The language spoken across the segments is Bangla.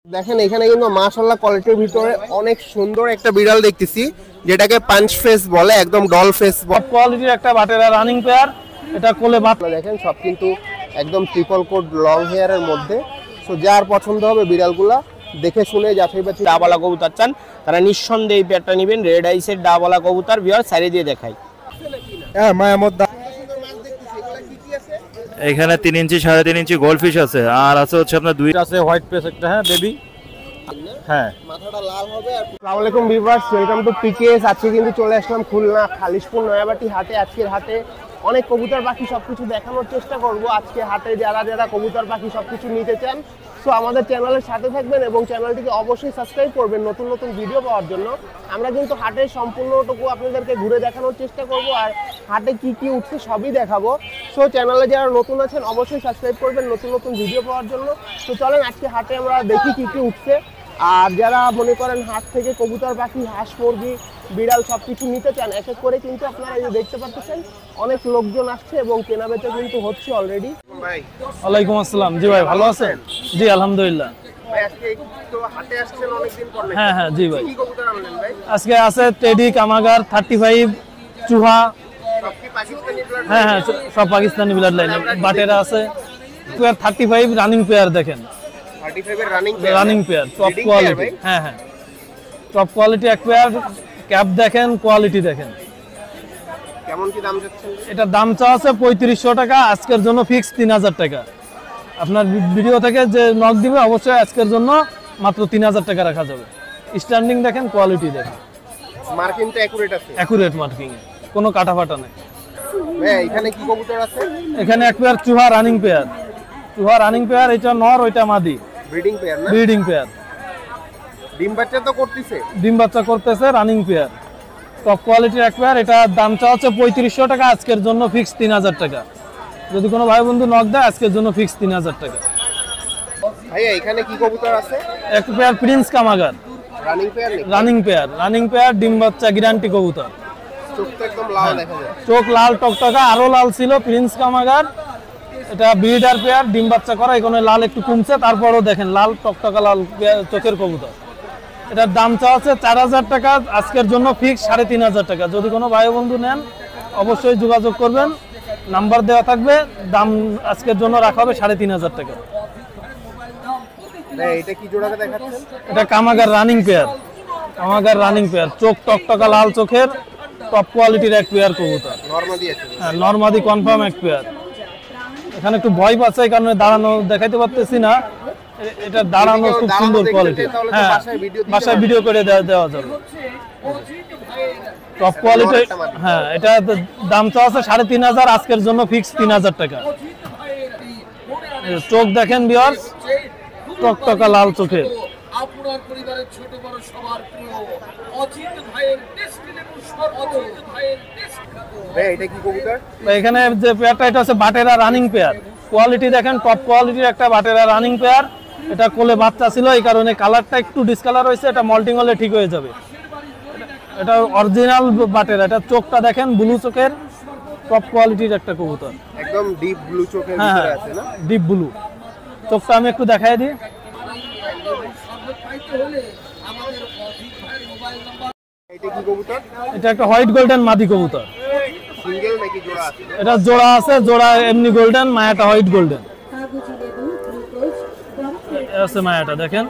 দেখেন এখানে কিন্তু মাশাআল্লাহ কোয়ালিটির ভিতরে অনেক সুন্দর একটা বিড়াল দেখতেছি, যেটাকে পাঞ্চ ফেস বলে, একদম ডল ফেস কোয়ালিটির একটা বাটেরা রানিং পেয়ার। এটা কোলে বাচ্চা। দেখেন সব কিন্তু একদম ট্রিপল কোট লং হেয়ারের মধ্যে। সো যার পছন্দ হবে বিড়ালগুলা দেখে শুনে যাচাই বাছাই। ডাবলা কবুতর চান তারা নিঃসন্দেহে এই পেয়ারটা নেবেন। রেড আইসের ডাবলা কবুতর ভিউয়ার সাইডে দিয়ে দেখাই। হ্যাঁ মায়ামত এখানে 3 ইঞ্চি 3.5 ইঞ্চি গোল্ডফিশ আছে, আর আছে হচ্ছে আপনার 2 আছে হোয়াইট পেস একটা। হ্যাঁ বেবি। হ্যাঁ মাথাটা লাল হবে। আসসালামু আলাইকুম ভিউয়ার্স, ওয়েলকাম টু পিকেএস। আজকে কিন্তু চলে আসলাম খুলনা খালিশপুর নয়াবাটি হাটে। আজকের হাটে অনেক কবুতর পাখি সবকিছু দেখানোর চেষ্টা করব। আজকে হাটে যারা যারা কবুতর পাখি সবকিছু নিতে চান, সো আমাদের চ্যানেলের সাথে থাকবেন এবং চ্যানেলটিকে অবশ্যই সাবস্ক্রাইব করবেন নতুন নতুন ভিডিও পাওয়ার জন্য। আমরা কিন্তু হাটের সম্পূর্ণটুকু আপনাদেরকে ঘুরে দেখানোর চেষ্টা করব, আর হাটে কি কি উঠছে সবই দেখাবো। সো চ্যানেলে যারা নতুন আছেন অবশ্যই সাবস্ক্রাইব করবেন নতুন নতুন ভিডিও পাওয়ার জন্য। তো চলেন আজকে হাটে আমরা দেখি কি কি উঠছে। আর যারা মনে করেন হাট থেকে কবুতর পাখি, হাঁস মুরগি, বিড়াল সবকিছু নিতে চান, এক এক করে কিন্তু আপনারা এই যে দেখতে পাচ্ছেন অনেক লোকজন আসছে এবং কেনাবেচা কিন্তু হচ্ছে অলরেডি। ওয়ালাইকুম আসসালাম। জি ভাই ভালো আছেন? জি আলহামদুলিল্লাহ। হ্যাঁ হ্যাঁ জি ভাই। আজকে আছে টেডি, কামাগার, 35, চুহা। হ্যাঁ হ্যাঁ সব পাকিস্তানি ব্লাড লাইন। বাটেরা আছে 35 রানিং পেয়ার। দেখেন 35 এর রানিং পেয়ার টপ কোয়ালিটি। হ্যাঁ হ্যাঁ টপ কোয়ালিটি এক পেয়ার। ক্যাপ দেখেন, কোয়ালিটি দেখেন। কেমন কি দাম যাচ্ছেন? এটা দাম চাওয়া আছে 3500 টাকা, আজকের জন্য ফিক্স 3000 টাকা। আপনার ভিডিও থেকে যে নক দিবে অবশ্যই আজকের জন্য মাত্র 3000 টাকা রাখা যাবে। স্ট্যান্ডিং দেখেন, কোয়ালিটি দেখেন। মার্কিংটা একুরেট আছে? একুরেট মার্কিং, কোনো কাটা ফাটা নেই। এখানে কি কবুতর আছে? এখানে এক পেয়ার চুহা রানিং পেয়ার। চুহা রানিং পেয়ার, এটা নর ওইটা মাদি। ব্রিডিং পেয়ার না? Breeding pair. ডিম বাচ্চা তো করতেছে? ডিম বাচ্চা করতেছে, রানিং পেয়ার। টপ কোয়ালিটির এক পেয়ার। এটা দাম চাওয়া হচ্ছে 3500 টাকা, আজকের জন্য ফিক্স 3000 টাকা। যদি কোনো ভাই বন্ধু নক দেয় আজকের জন্য ফিক্স 3000 টাকা। ভাইয়া এখানে কি কবুতর আছে? এক পেয়ার প্রিন্স কামাগার রানিং পেয়ার নাকি? রানিং পেয়ার ডিম বাচ্চা গ্যারান্টি কবুতর। চোখটা একদম লাল দেখা যায়। চোখ লাল টকটকা, আরো লাল ছিল প্রিন্স কামাগার। এটা ব্রিডার পেয়ার, ডিম বাচ্চা করা। এখানে লাল একটু কমছে, তারপরও দেখেন লাল টকটকা লাল চোখের কবুতর। এটার দাম চাওয়া আছে 4000 টাকা, আজকের জন্য ফিক্স 3500 টাকা। যদি কোনো ভাই বন্ধু নেন অবশ্যই যোগাযোগ করবেন, নাম্বার দেওয়া থাকবে। দাম আজকের জন্য রাখা হবে 3500 টাকা। এটা কি জোড়াটা দেখাচ্ছেন? এটা কামাগার রানিং পেয়ার। কামাগার রানিং পেয়ার, চোখ টকটকা লাল চোখের, টপ কোয়ালিটির এক পেয়ার কবুতর। নরমাদি আছে? হ্যাঁ নরমাদি কনফার্ম এক পেয়ার। এখানে একটু ভয় পাচ্ছে, এই কারণে দাঁড়ানো দেখাইতে পারতেছি না। এটা দাঁড়ানো খুব সুন্দর কোয়ালিটি। হ্যাঁ বাসায় ভিডিও করে দেওয়া যাবে। Top quality. হ্যাঁ এটা দাম চাওয়া আছে 3500, আজকের জন্য ফিক্স 3000 টাকা। চোখ দেখেন ভিউয়ার্স, টকটকা লাল চোখের। আপনার পরিবারের ছোট বড় সবার প্রিয় অজিত ভাইয়ের ডেস্টিনেবল অজিত ভাইয়ের এটা কি কবুতর? এখানে যে পেয়ারটা, এটা হচ্ছে বাটেরা রানিং পেয়ার। কোয়ালিটি দেখেন, টপ কোয়ালিটির একটা বাটেরা রানিং পেয়ার। এটা কোলে বাচ্চা ছিল, এই কারণে কালারটা একটু ডিসকালার হয়েছে। এটা মল্টিং হলে ঠিক হয়ে যাবে। এটা অরিজিনাল বাটেরা। এটা চোখটা দেখেন, ব্লু চোখের, টপ কোয়ালিটির একটা কবুতর। একদম ডিপ ব্লু চোখের হ্যাঁ ভিতরে আছে না? ডিপ ব্লু চোখটা। আমি একটু দেখাই দিই। এটা কি কবুতর? এটা একটা হোয়াইট গোল্ডেন মাদি কবুতর। সিঙ্গেল নাকি জোড়া আছে? এটা জোড়া আছে, জোড়া এমনি গোল্ডেন, মায়াটা হোয়াইট গোল্ডেন আছে। মায়াটা দেখেন,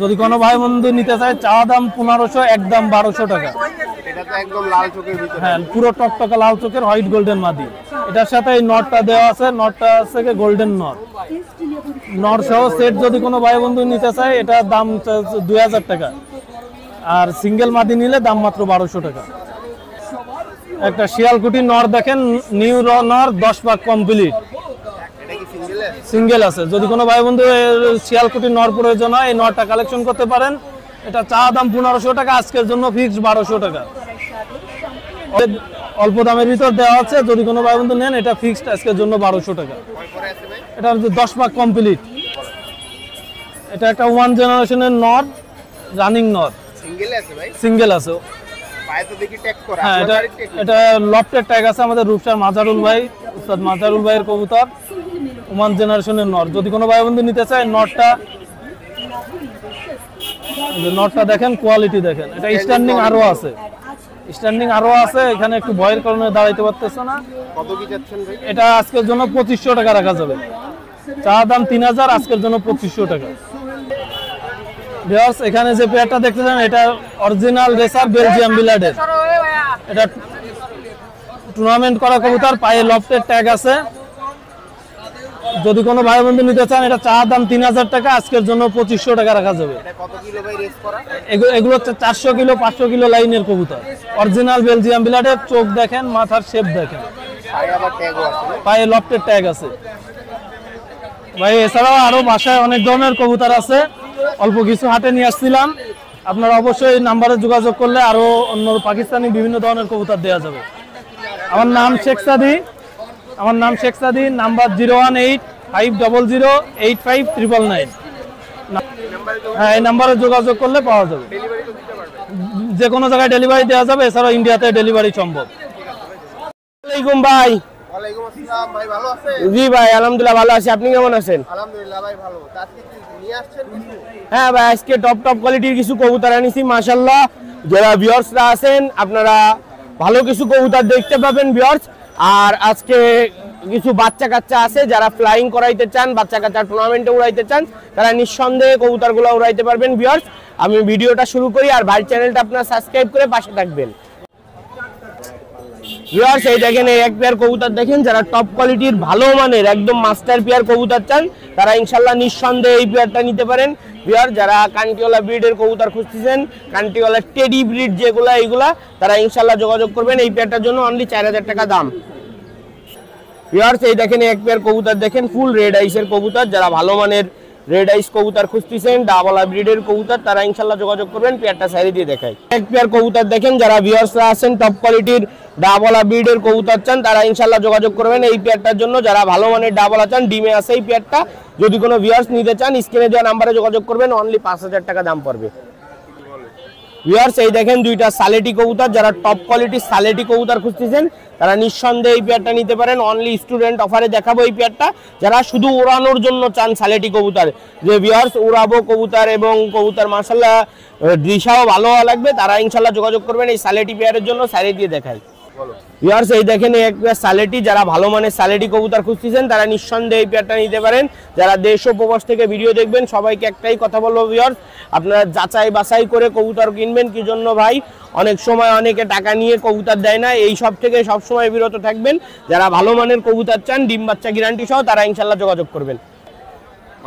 যদি কোনো ভাই বন্ধু নিতে চায় চাওয়া দাম 1500, একদম 1200 টাকা। এটা তো একদম লাল চোখের ভিতরে। হ্যাঁ পুরো টকটকা লাল চোখের হোয়াইট গোল্ডেন মাদি। এটার সাথে এই নটটা দেওয়া আছে, নটটা আছে গোল্ডেন নর সহ সেট। যদি কোনো ভাই বন্ধু নিতে চায় এটা দাম 2000 টাকা, আর সিঙ্গেল মাদি নিলে দাম মাত্র 1200 টাকা। একটা শিয়ালকুটি নর দেখেন, নিউ নর, 10 পাক কমপ্লিট। এটা কি সিঙ্গেল? সিঙ্গেল আছে। যদি কোনো ভাই বন্ধু শিয়ালকুটি নর প্রয়োজন হয় এই নরটা কালেকশন করতে পারেন। এটা চা দাম 1500 টাকা, আজকের জন্য ফিক্স 1200 টাকা। অল্প দামের ভিতর দেওয়া আছে, যদি কোনো ভাই বন্ধু নেন এটা ফিক্সড আজকের জন্য 1200 টাকা। এটা 10 পাক কমপ্লিট। এটা একটা 1 জেনারেশনের নর, রানিং নর। সিঙ্গেল আছে ভাই? সিঙ্গেল আছে। পায়ে তো দেখি ট্যাগ করা। হ্যাঁ এটা লফটের ট্যাগ আছে আমাদের রূপসার মাজারুল ভাই, উস্তাদ মাজারুল ভাইয়ের কবুতর, 1 জেনারেশনের নর। যদি কোনো ভাই বন্ধু নিতে চায় নরটা নটটা দেখেন, কোয়ালিটি দেখেন। এটা স্ট্যান্ডিং আরো আছে, স্ট্যান্ডিং আরো আছে। এখানে একটু ভয়ের কারণে দাঁড়াইতে পারতেছে না। কত কি যাচ্ছেন ভাই? এটা আজকের জন্য 2500 টাকা রাখা যাবে। চা দাম 3000, আজকের জন্য 2500 টাকা। ভিউয়ার্স, এখানে যে পেয়ারটা দেখতেছেন এটা অরিজিনাল রেসার বেলজিয়াম বিলাডের। এটা টুর্নামেন্ট করা কবুতর, পায়ে লফটের ট্যাগ আছে। যদি কোনো ভাই বন্ধু নিতে চান, এটা চা দাম 3000 টাকা, আজকের জন্য 2500 টাকা রাখা যাবে। এটা কত কিলো ভাই রেস করা? এগুলো হচ্ছে 400 কিলো 500 কিলো লাইনের কবুতর, অরিজিনাল বেলজিয়াম বিলাডের। চোখ দেখেন, মাথার শেপ দেখেন, পায়ে আবার ট্যাগও আছে। পায়ে লফটের ট্যাগ আছে ভাই। এছাড়াও আরো বাসায় অনেক ধরনের কবুতর আছে, অল্প কিছু হাটে নিয়ে আসছিলাম। আপনারা অবশ্যই নাম্বারে যোগাযোগ করলে আরো অন্য পাকিস্তানি বিভিন্ন ধরনের কবুতর দেওয়া যাবে। আমার নাম শেখ সাদি, নাম্বার 018-500-85999। হ্যাঁ, এই নাম্বারে যোগাযোগ করলে পাওয়া যাবে। যে কোনো জায়গায় ডেলিভারি দেওয়া যাবে, এছাড়াও ইন্ডিয়াতে ডেলিভারি সম্ভব। আসসালামাইকুম ভাই। ওয়ালাইকুম আসসালাম ভাই, ভালো আছেন? জি ভাই, আলহামদুলিল্লাহ ভালো আছি। আপনি কেমন আছেন? আলহামদুলিল্লাহ ভাই ভালো। আজকে কি নিয়ে আসছেন কিছু? হ্যাঁ ভাই, আজকে টপ কোয়ালিটির কিছু কবুতর আনিছি মাশাআল্লাহ। যারা ভিউয়ার্সরা আছেন, আপনারা ভালো কিছু কবুতর দেখতে পাবেন ভিউয়ার্স। আর আজকে কিছু বাচ্চা কাচ্চা আছে, যারা ফ্লাইং করাইতে চান, বাচ্চা কাচ্চা টুর্নামেন্টে উড়াইতে চান, তারা নিঃসন্দেহে কবুতরগুলো উড়াইতে পারবেন ভিউয়ার্স। আমি ভিডিওটা শুরু করি, আর ভাই চ্যানেলটা আপনারা সাবস্ক্রাইব করে পাশে থাকবেন ভিউয়ার্স। এই দেখেন, এই এক পেয়ার কবুতর দেখেন, যারা টপ কোয়ালিটির ভালো মানের একদম মাস্টার পেয়ার কবুতর চান, তারা ইনশাআল্লাহ নিঃসন্দেহে এই পেয়ারটা নিতে পারেন ভিউয়ার্স। যারা কান্টিওয়ালা ব্রিডের কবুতর খুঁজতেছেন, কান্টিওয়ালা টেডি ব্রিড যেগুলা, এইগুলা, তারা ইনশাআল্লাহ যোগাযোগ করবেন। এই পেয়ারটার জন্য অনলি 4000 টাকা দাম ভিউয়ার্স। এই দেখেন, এক পেয়ার কবুতর দেখেন, ফুল রেড আইসের কবুতর। যারা ভালো মানের রেড আইস কবুতর খুঁজতেছেন, ডাবলা ব্রিডের কবুতর, তারা ইনশাআল্লাহ যোগাযোগ করবেন। পেয়ারটা সাইডে দিয়ে দেখাই। এক পেয়ার কবুতর দেখেন, যারা ভিউয়ার্সরা আছেন টপ কোয়ালিটির ডাবলা ব্রিডের কবুতর চান, তারা ইনশাআল্লাহ যোগাযোগ করবেন এই পেয়ারটার জন্য। যারা ভালো মানের ডাবলা চান, ডিমে আছে এই পেয়ারটা। যদি কোনো ভিউয়ার্স নিতে চান, স্ক্রিনে দেওয়া নাম্বারে যোগাযোগ করবেন, অনলি 5000 টাকা দাম পড়বে ভিউয়ার্স। এই দেখেন, দুইটা সালেটি কবুতর। যারা টপ কোয়ালিটির সালেটি কবুতর খুঁজতেছেন, তারা নিঃসন্দেহে এই পেয়ারটা নিতে পারেন। অনলি স্টুডেন্ট অফারে দেখাবো এই পেয়ারটা। যারা শুধু উড়ানোর জন্য চান সালেটি কবুতর, যে ভিউয়ার্স উড়াবো কবুতর এবং কবুতর মাশাআল্লাহ দৃশ্যাও ভালো লাগবে, তারা ইনশাআল্লাহ যোগাযোগ করবেন এই সালেটি পেয়ারের জন্য। সাইডে দিয়ে দেখাই ভিউয়ার্স। এই দেখেন, এই এক পেয়ার সালেটি। যারা ভালো মানের সালেটি কবুতর খুঁজতেছেন, তারা নিঃসন্দেহে এই পেয়ারটা নিতে পারেন। যারা দেশ ও প্রবাস থেকে ভিডিও দেখবেন, সবাইকে একটাই কথা বলবো ভিউয়ার্স, আপনারা যাচাই বাছাই করে কবুতর কিনবেন। কি জন্য ভাই, অনেক সময় অনেকে টাকা নিয়ে কবুতর দেয় না, এই সব থেকে সবসময় বিরত থাকবেন। যারা ভালো মানের কবুতর চান, ডিম বাচ্চা গ্যারান্টি সহ, তারা ইনশাআল্লাহ যোগাযোগ করবেন।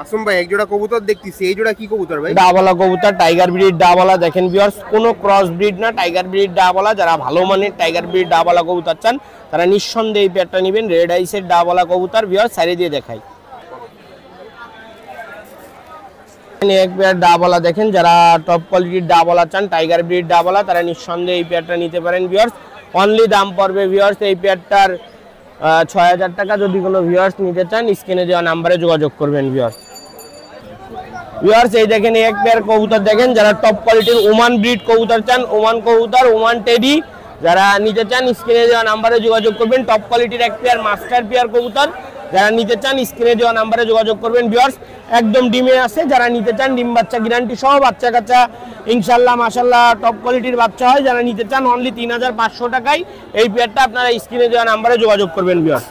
মাসুম ভাই, এক জোড়া কবুতর দেখতেছি, এই জোড়া কি কবুতর ভাই? ডাবলা কবুতর, টাইগার ব্রিড ডাবলা। দেখেন ভিউয়ার্স, কোনো ক্রস ব্রিড না, টাইগার ব্রিড ডাবলা। যারা ভালো মানের টাইগার ব্রিড ডাবলা কবুতর চান, তারা নিঃসন্দেহে এই পেয়ারটা নেবেন। রেড আইসের ডাবলা কবুতর ভিউয়ার্স। সাইডে দিয়ে দেখাই। এক পেয়ার ডাবলা দেখেন, যারা টপ কোয়ালিটির ডাবলা চান, টাইগার ব্রিড ডাবলা, তারা নিঃসন্দেহে এই পেয়ারটা নিতে পারেন ভিউয়ার্স। অনলি দাম পড়বে ভিউয়ার্স এই পেয়ারটার 6000 টাকা। যদি কোনো ভিউয়ার্স নিতে চান, স্ক্রিনে দেওয়া নাম্বারে যোগাযোগ করবেন ভিউয়ার্স। এই দেখেন, এক পেয়ার কবুতর দেখেন, যারা টপ কোয়ালিটির ওমান ব্রিড কবুতর চান, ওমান কবুতর, ওমান টেডি, যারা নিতে চান, স্ক্রিনে দেওয়া নাম্বারে যোগাযোগ করবেন। টপ কোয়ালিটির এক পেয়ার মাস্টার পেয়ার কবুতর, যারা নিতে চান, স্ক্রিনে দেওয়া নাম্বারে যোগাযোগ করবেন ভিউয়ার্স। একদম ডিমে আছে। যারা নিতে চান, ডিম বাচ্চা গ্যারান্টি সহ, বাচ্চা কাচ্চা ইনশাআল্লাহ মাশাআল্লাহ টপ কোয়ালিটির বাচ্চা হয়। যারা নিতে চান, অনলি 3500 টাকায় এই পেয়ারটা আপনারা স্ক্রিনে দেওয়া নাম্বারে যোগাযোগ করবেন ভিউয়ার্স।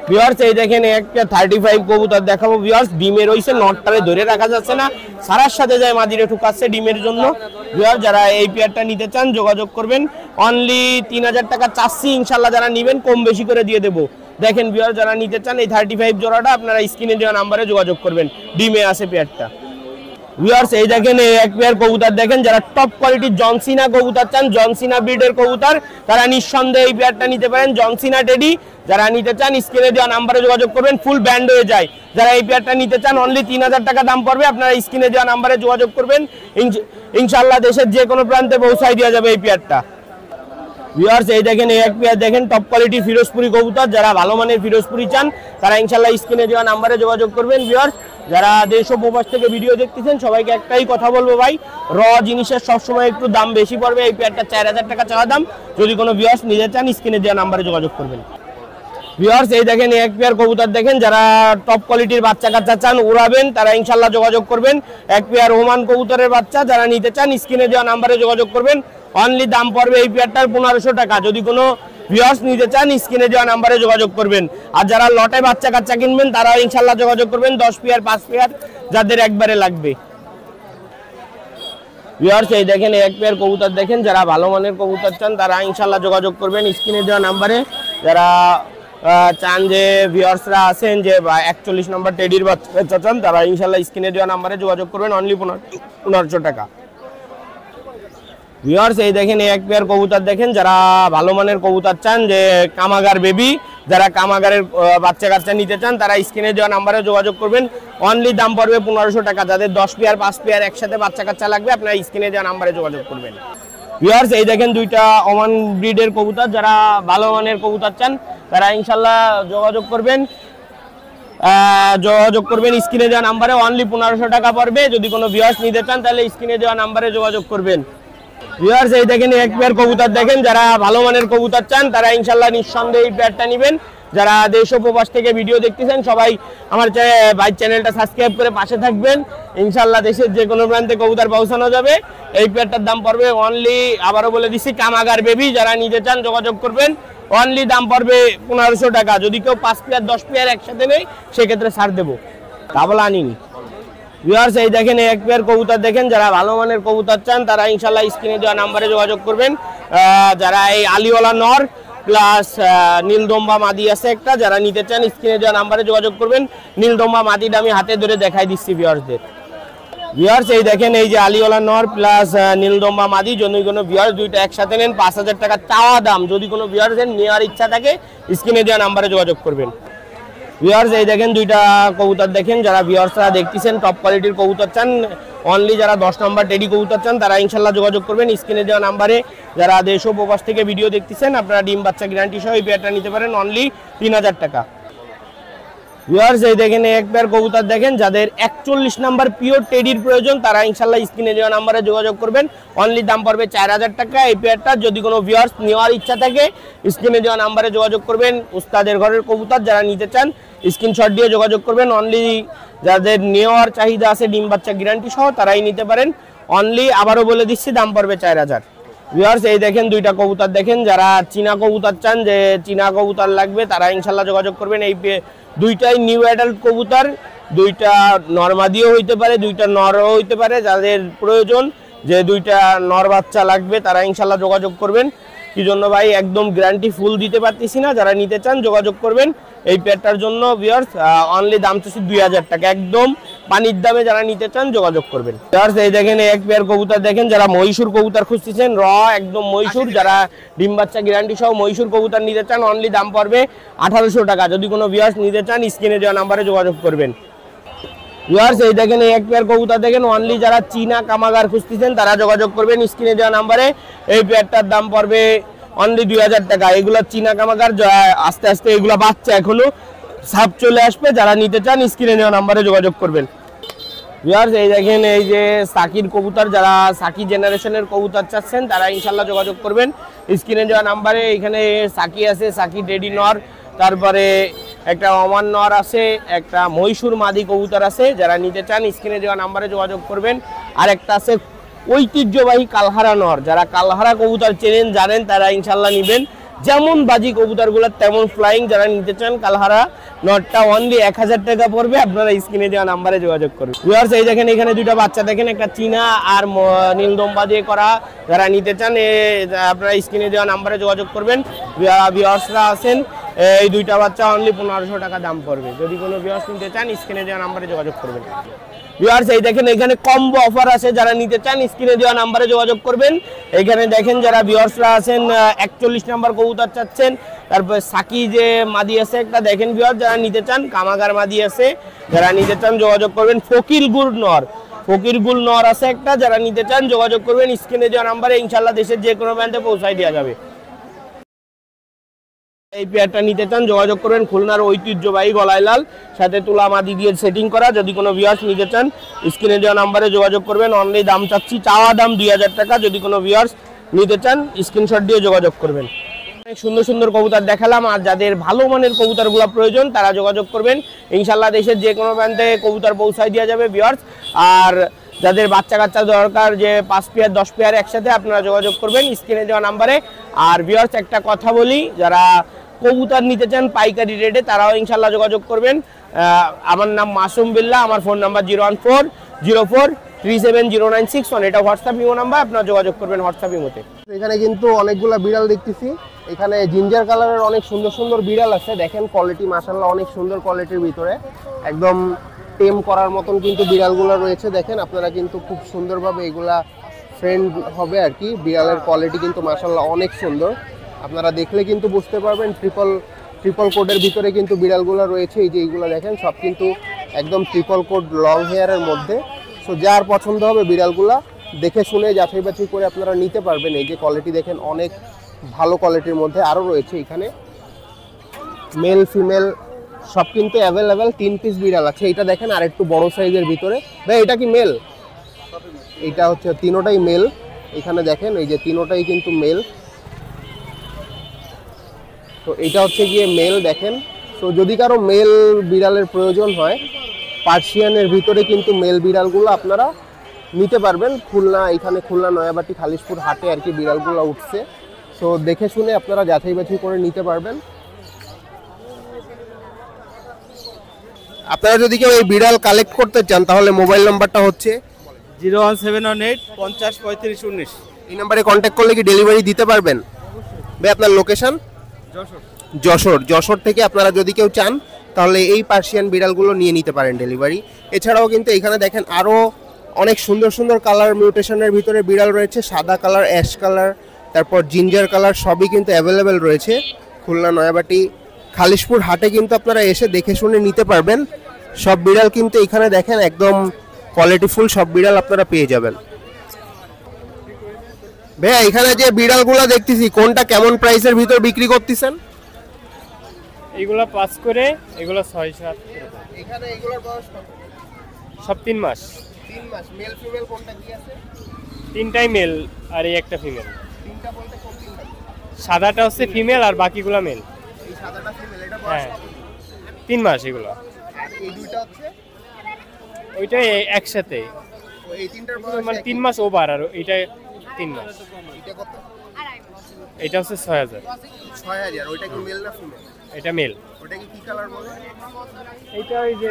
ভিউয়ার্স, এই দেখেন, একটা 35 কবুতর দেখাবো ভিউয়ার্স। ডিমের রইছে, নটটারে ধরে রাখা যাচ্ছে না, সারার সাথে যায় মাদিরে ঠুকাচ্ছে ডিমের জন্য ভিউয়ার্স। যারা এই পেয়ারটা নিতে চান, যোগাযোগ করবেন। অনলি 3000 টাকা চাচ্ছি, ইনশাআল্লাহ যারা নেবেন কম বেশি করে দিয়ে দেবো। দেখেন ভিউয়ার্স, যারা নিতে চান, এই 35 জোড়াটা আপনারা স্ক্রিনে দেওয়া নাম্বারে যোগাযোগ করবেন। ডিমে আছে পেয়ারটা ভিউয়ার্স। এই দেখেন, এই এক পেয়ার কবুতর দেখেন, যারা টপ কোয়ালিটির জনসিনা কবুতর চান, জনসিনা ব্রিডের কবুতর, তারা নিঃসন্দেহে এই পেয়ারটা নিতে পারেন। জনসিনা টেডি, যারা নিতে চান, স্ক্রিনে দেওয়া নাম্বারে যোগাযোগ করবেন। ফুল ব্যান্ড হয়ে যায়। যারা এই পেয়ারটা নিতে চান, অনলি 3000 টাকা দাম পড়বে। আপনারা স্ক্রিনে দেওয়া নাম্বারে যোগাযোগ করবেন। ইনশাআল্লাহ দেশের যে কোনো প্রান্তে পৌঁছায় দেওয়া যাবে এই পেয়ারটা ভিউয়ার্স। এই দেখেন, এই এক পেয়ার দেখেন, টপ কোয়ালিটি ফিরোজপুরি কবুতর। যারা ভালো মানের ফিরোজপুরি চান, তারা ইনশাআল্লাহ স্ক্রিনে দেওয়া নাম্বারে যোগাযোগ করবেন ভিউয়ার্স। যারা দেশ ও প্রবাস থেকে ভিডিও দেখতেছেন, সবাইকে একটাই কথা বলবো ভাই, র জিনিসের সবসময় একটু দাম বেশি পড়বে। এই পেয়ারটা 4000 টাকা চাওয়া দাম। যদি কোনো ভিউয়ার্স নিতে চান, স্ক্রিনে দেওয়া নাম্বারে যোগাযোগ করবেন ভিউয়ার্স এই দেখেন এক পেয়ার কবুতর দেখেন, যারা টপ কোয়ালিটির বাচ্চা কাচ্চা চান উড়াবেন তারা ইনশাল্লাহ যোগাযোগ করবেন। এক পেয়ার ওমান কবুতরের বাচ্চা যারা নিতে চান স্ক্রিনে দেওয়া নাম্বারে যোগাযোগ করবেন। অনলি দাম পড়বে এই পেয়ারটার 1500 টাকা। যদি কোনো ভিউয়ার্স নিতে চান স্ক্রিনে দেওয়া নাম্বারে যোগাযোগ করবেন। আর যারা লটে বাচ্চা কাচ্চা কিনবেন তারা ইনশাল্লাহ যোগাযোগ করবেন 10 পেয়ার 5 পেয়ার যাদের একবারে লাগবে। ভিউয়ার্স এই দেখেন এক পেয়ার কবুতর দেখেন, যারা ভালো মানের কবুতর চান তারা ইনশাল্লাহ যোগাযোগ করবেন স্ক্রিনে দেওয়া নাম্বারে। যারা চান যে ভিউয়ার্সরা আছেন যে 41 নম্বর টেডির বাচ্চা চান তারা ইনশাল্লাহ স্ক্রিনে দেওয়া নাম্বারে যোগাযোগ করবেন অনলি 1500 টাকা। ভিউয়ার্স এই দেখেন এক পেয়ার কবুতর দেখেন, যারা ভালো মানের কবুতর চান যে কামাগার বেবি, যারা কামাগারের বাচ্চা কাচ্চা নিতে চান তারা স্ক্রিনে দেওয়া নাম্বারে যোগাযোগ করবেন। অনলি দাম পড়বে 1500 টাকা। যাদের 10 পেয়ার 5 পেয়ার একসাথে বাচ্চা কাচ্চা লাগবে আপনারা স্ক্রিনে দেওয়া নাম্বারে যোগাযোগ করবেন। ভিউয়ার্স এই দেখেন দুইটা ওমান ব্রিডের কবুতর, যারা ভালো মানের কবুতর চান তারা ইনশাল্লাহ যোগাযোগ করবেন স্ক্রিনে দেওয়া নাম্বারে। অনলি 1500 টাকা পড়বে। যদি কোনো ভিউয়ার্স নিতে চান তাহলে স্ক্রিনে দেওয়া নাম্বারে যোগাযোগ করবেন। ভিউয়ার্স এই দেখেন এক পেয়ার কবুতর দেখেন, যারা ভালো মানের কবুতর চান তারা ইনশাল্লাহ নিঃসন্দেহে এই পেয়ারটা নেবেন। যারা দেশ ও প্রবাস থেকে ভিডিও দেখতেছেন সবাই আমার ভাই চ্যানেলটা সাবস্ক্রাইব করে পাশে থাকবেন। ইনশাল্লাহ দেশের যে কোনো প্রান্তে কবুতর পৌঁছানো যাবে। এই পেয়ারটার দাম পড়বে অনলি, আবারও বলে দিচ্ছি, কামাগার বেবি, যারা নিতে চান যোগাযোগ করবেন। অনলি দাম পড়বে 1500 টাকা। যদি কেউ 5 পেয়ার 10 পেয়ার একসাথে নেই সেক্ষেত্রে ছাড় দেবো, তা বলে আনিনি। ভিউয়ার্স এই দেখেন এক পেয়ার কবুতর দেখেন, যারা ভালো মানের কবুতর চান তারা ইনশাল্লাহ স্ক্রিনে দেওয়া নাম্বারে যোগাযোগ করবেন। যারা এই আলিওয়ালা নর প্লাস নীলদম্বা মাদি আছে একটা, যারা নিতে চান স্ক্রিনে দেওয়া নাম্বারে যোগাযোগ করবেন। নীলদম্বা মাদিটা আমি হাতে ধরে দেখাই দিচ্ছি ভিউয়ার্সদের। ভিউয়ার্স এই দেখেন এই যে আলিওয়ালা নর প্লাস নীলদম্বা মাদি, যদি কোনো ভিউয়ার্স দুইটা একসাথে নেন 5000 টাকা চাওয়া দাম। যদি কোনো ভিউয়ার্সের নেওয়ার ইচ্ছা থাকে স্ক্রিনে দেওয়া নাম্বারে যোগাযোগ করবেন। ভিউয়ার্স এই দেখেন দুইটা কবুতর দেখেন, যারা ভিউয়ার্সরা দেখতেছেন টপ কোয়ালিটির কবুতর চান, অনলি যারা 10 নম্বর টেডি কবুতর চান তারা ইনশাল্লাহ যোগাযোগ করবেন স্ক্রিনে দেওয়া নাম্বারে। যারা দেশ ও প্রবাস থেকে ভিডিও দেখতেছেন আপনারা ডিম বাচ্চা গ্যারান্টি সহ এই পেয়ারটা নিতে পারেন অনলি 3000 টাকা। ভিউয়ার্স এই দেখেন এক পেয়ার কবুতর দেখেন, যাদের 41 নাম্বার পিওর টেডির প্রয়োজন তারা ইনশাল্লাহ স্ক্রিনে দেওয়া নাম্বারে যোগাযোগ করবেন। অনলি দাম পড়বে 4000 টাকা এই পেয়ারটা। যদি কোনো ভিউয়ার্স নেওয়ার ইচ্ছা থাকে স্ক্রিনে দেওয়া নাম্বারে যোগাযোগ করবেন। উস্তাদের ঘরের কবুতর যারা নিতে চান স্ক্রিনশট দিয়ে যোগাযোগ করবেন। অনলি যাদের নেওয়ার চাহিদা আছে ডিম বাচ্চা গ্যারান্টি সহ তারাই নিতে পারেন। অনলি আবারও বলে দিচ্ছি দাম পড়বে 4000। ভিউয়ার্স এই দেখেন দুইটা কবুতর দেখেন, যারা চীনা কবুতর চান যে চীনা কবুতর লাগবে তারা ইনশাল্লাহ যোগাযোগ করবেন। এই দুইটাই নিউ অ্যাডাল্ট কবুতর, দুইটা নরমাদিও হইতে পারে, দুইটা নরও হইতে পারে। যাদের প্রয়োজন যে দুইটা নর বাচ্চা লাগবে তারা ইনশাল্লাহ যোগাযোগ করবেন। কি জন্য ভাই একদম গ্যারান্টি ফুল দিতে পারতেছি না, যারা নিতে চান যোগাযোগ করবেন এই পেয়ারটার জন্য। ভিউয়ার্স অনলি দাম চাচ্ছি 2000 টাকা, একদম পানির দামে যারা নিতে চান যোগাযোগ করবেন। ভিউয়ার্স এই দেখেন এক পেয়ার কবুতর দেখেন, যারা মহীশূর কবুতর খুঁজতেছেন র একদম মহীশূর, যারা ডিম বাচ্চা গ্যারান্টি সহ মহীশূর কবুতর নিতে চান অনলি দাম পড়বে 1800 টাকা। যদি কোনো ভিউয়ার্স নিতে চান স্ক্রিনে দেওয়া নাম্বারে যোগাযোগ করবেন। ভিউয়ার্স এই দেখেন এক পেয়ার কবুতর দেখেন, অনলি যারা চীনা কামাগার খুঁজতেছেন তারা যোগাযোগ করবেন স্ক্রিনে দেওয়া নাম্বারে। এই পেয়ারটার দাম পড়বে অনলি 2000 টাকা। এগুলা চীনা কামাগার, আস্তে আস্তে এগুলা বাচ্চা এখনো সাপ চলে আসবে। যারা নিতে চান স্ক্রিনে দেওয়া নাম্বারে যোগাযোগ করবেন। ভিউয়ার্স এই দেখেন এই যে সাকির কবুতর, যারা সাকি জেনারেশনের কবুতর চাচ্ছেন তারা ইনশাল্লাহ যোগাযোগ করবেন স্ক্রিনে দেওয়া নাম্বারে। এখানে সাকি আছে, সাকি টেডি নর, তারপরে একটা ওমান নর আছে, একটা মহীশূর মাদি কবুতর আছে। যারা নিতে চান স্ক্রিনে দেওয়া নাম্বারে যোগাযোগ করবেন। আর একটা আছে ঐতিহ্যবাহী কালহারা নর, যারা কালহারা কবুতর চেনেন জানেন তারা ইনশাল্লাহ নেবেন। যেমন বাজি কবুতরগুলো তেমন ফ্লাইং, যারা নিতে চান কালহারা নটটা অনলি 1000 টাকা পড়বে। আপনারা স্ক্রিনে দেওয়া নাম্বারে যোগাযোগ করবেন। ভিউয়ার্স এই দেখেন এখানে দুইটা বাচ্চা দেখেন, একটা চীনা আর নীলদম্বা দিয়ে করা। যারা নিতে চান আপনারা স্ক্রিনে দেওয়া নাম্বারে যোগাযোগ করবেন। ভিউয়ার্সরা আছেন এই দুইটা বাচ্চা অনলি 1500 টাকা দাম পড়বে। যদি কোনো ভিউয়ার্স নিতে চান স্ক্রিনে দেওয়া নাম্বারে যোগাযোগ করবেন। ভিউয়ার্স এই দেখেন এখানে কম্বো অফার আছে, যারা নিতে চান স্ক্রিনে দেওয়া নাম্বারে যোগাযোগ করবেন। এখানে দেখেন যারা ভিউয়ার্সরা আছেন 41 নাম্বার কবুতর চাচ্ছেন, তারপর সাকি যে মাদি আছে একটা দেখেন ভিউয়ার্স, যারা নিতে চান কামাগার মাদি আছে, যারা নিতে চান যোগাযোগ করবেন। ফকির গুল নর আছে একটা, যারা নিতে চান যোগাযোগ করবেন স্ক্রিনে দেওয়া নাম্বারে। ইনশাল্লাহ দেশের যে কোনো প্রান্তে পৌঁছায় দেওয়া যাবে। এই পেয়ারটা নিতে চান যোগাযোগ করবেন। খুলনার ঐতিহ্যবাহী গলায় লাল সাথে তুলা মাদি দিয়ে সেটিং করা। যদি কোনো ভিউয়ার্স নিতে চান স্ক্রিনে দেওয়া নাম্বারে যোগাযোগ করবেন। অনলি দাম চাচ্ছি চাওয়া দাম 2000 টাকা। যদি কোনো ভিউয়ার্স নিতে চান স্ক্রিনশট দিয়ে যোগাযোগ করবেন। অনেক সুন্দর সুন্দর কবুতর দেখালাম, আর যাদের ভালো মানের কবুতরগুলো প্রয়োজন তারা যোগাযোগ করবেন। ইনশাল্লাহ দেশের যে কোনো প্রান্তে কবুতর পৌঁছায় দেওয়া যাবে ভিউয়ার্স। আর যাদের বাচ্চা কাচ্চা দরকার যে 5 পেয়ার 10 পেয়ার একসাথে, আপনারা যোগাযোগ করবেন স্ক্রিনে দেওয়া নাম্বারে। আর ভিউয়ার্স একটা কথা বলি, যারা কবুতর নিতে চান পাইকারি রেটে তারাও ইনশাল্লাহ যোগাযোগ করবেন। আমার নাম মাসুম বিল্লাহ, আমার ফোন নাম্বার 01404370961। এটা হোয়াটসঅ্যাপ ইমো নাম্বার, আপনারা যোগাযোগ করবেন হোয়াটসঅ্যাপ ইমোতে। এখানে কিন্তু অনেকগুলা বিড়াল দেখতেছি, এখানে জিঞ্জার কালারের অনেক সুন্দর সুন্দর বিড়াল আছে। দেখেন কোয়ালিটি মাশাআল্লাহ অনেক সুন্দর কোয়ালিটির ভিতরে, একদম টেম করার মতন কিন্তু বিড়ালগুলো রয়েছে। দেখেন আপনারা কিন্তু খুব সুন্দরভাবে এগুলা ফ্রেন্ড হবে আর কি। বিড়ালের কোয়ালিটি কিন্তু মাশাআল্লাহ অনেক সুন্দর, আপনারা দেখলে কিন্তু বুঝতে পারবেন। ট্রিপল কোডের ভিতরে কিন্তু বিড়ালগুলো রয়েছে। এই যে এইগুলো দেখেন সব কিন্তু একদম ট্রিপল কোড লং হেয়ারের মধ্যে। সো যার পছন্দ হবে বিড়ালগুলা দেখে শুনে যাচাই বাছাই করে আপনারা নিতে পারবেন। এই যে কোয়ালিটি দেখেন অনেক ভালো কোয়ালিটির মধ্যে আরও রয়েছে এখানে মেল ফিমেল সব কিন্তু অ্যাভেলেবেল। 3 পিস বিড়াল আছে। এটা দেখেন আর একটু বড় সাইজের ভিতরে। ভাই এটা কি মেল? এটা হচ্ছে তিনোটাই মেল। এখানে দেখেন এই যে তিনোটাই কিন্তু মেল। তো এটা হচ্ছে গিয়ে মেল দেখেন। তো যদি কারো মেল বিড়ালের প্রয়োজন হয়, পার্সিয়ানের ভিতরে কিন্তু মেল বিড়ালগুলো আপনারা নিতে পারবেন। এখানে খুলনা নয়াবাটি খালিশপুর হাটে আর কি বিড়ালগুলো উঠছে। তো দেখে শুনে আপনারা যাচাই বাছাই করে নিতে পারবেন। আপনারা যদি কেউ এই বিড়াল কালেক্ট করতে চান তাহলে মোবাইল নাম্বারটা হচ্ছে 01718 50 35 19। এই নাম্বারে কন্ট্যাক্ট করলে কি ডেলিভারি দিতে পারবেন? ভাই আপনার লোকেশন? যশোর থেকে আপনারা যদি কেউ চান তাহলে এই পার্সিয়ান বিড়ালগুলো নিয়ে নিতে পারেন ডেলিভারি। এছাড়াও কিন্তু এখানে দেখেন আরও অনেক সুন্দর সুন্দর কালার মিউটেশনের ভিতরে বিড়াল রয়েছে। সাদা কালার, অ্যাশ কালার, তারপর জিঞ্জার কালার সবই কিন্তু অ্যাভেলেবেল রয়েছে। খুলনা নয়াবাটি খালিশপুর হাটে কিন্তু আপনারা এসে দেখে শুনে নিতে পারবেন। সব বিড়াল কিন্তু এখানে দেখেন একদম কোয়ালিটিফুল সব বিড়াল আপনারা পেয়ে যাবেন। ভাইয়া এখানে যে বিড়ালগুলো দেখতেছি কোনটা কেমন প্রাইসের ভিতর বিক্রি করতেছেন? এগুলো 5 করে, এগুলো 6-7 করে। এখানে এগুলোর বয়স কত? সব 3 মাস। 3 মাস। মেল ফিমেল কোনটা কি আছে? 3টাই মেল আর এই একটা ফিমেল। 3টা বলতে কোন 3টা? সাদাটা হচ্ছে ফিমেল আর বাকিগুলো মেল। এই সাদাটা ফিমেল, এটা বয়স হ্যাঁ কত? 3 মাস এগুলো। আর এই দুইটা হচ্ছে ওইটাই একসাথে, এই তিনটার বয়স মানে 3 মাস ওভার, আর এইটা 3 মাস। এটা কত? এটা হচ্ছে 6000। 6000। ওইটা কি মেল না ফিমেল? এটা মেল। ওটা কি কালার বলে? এইটা ওই যে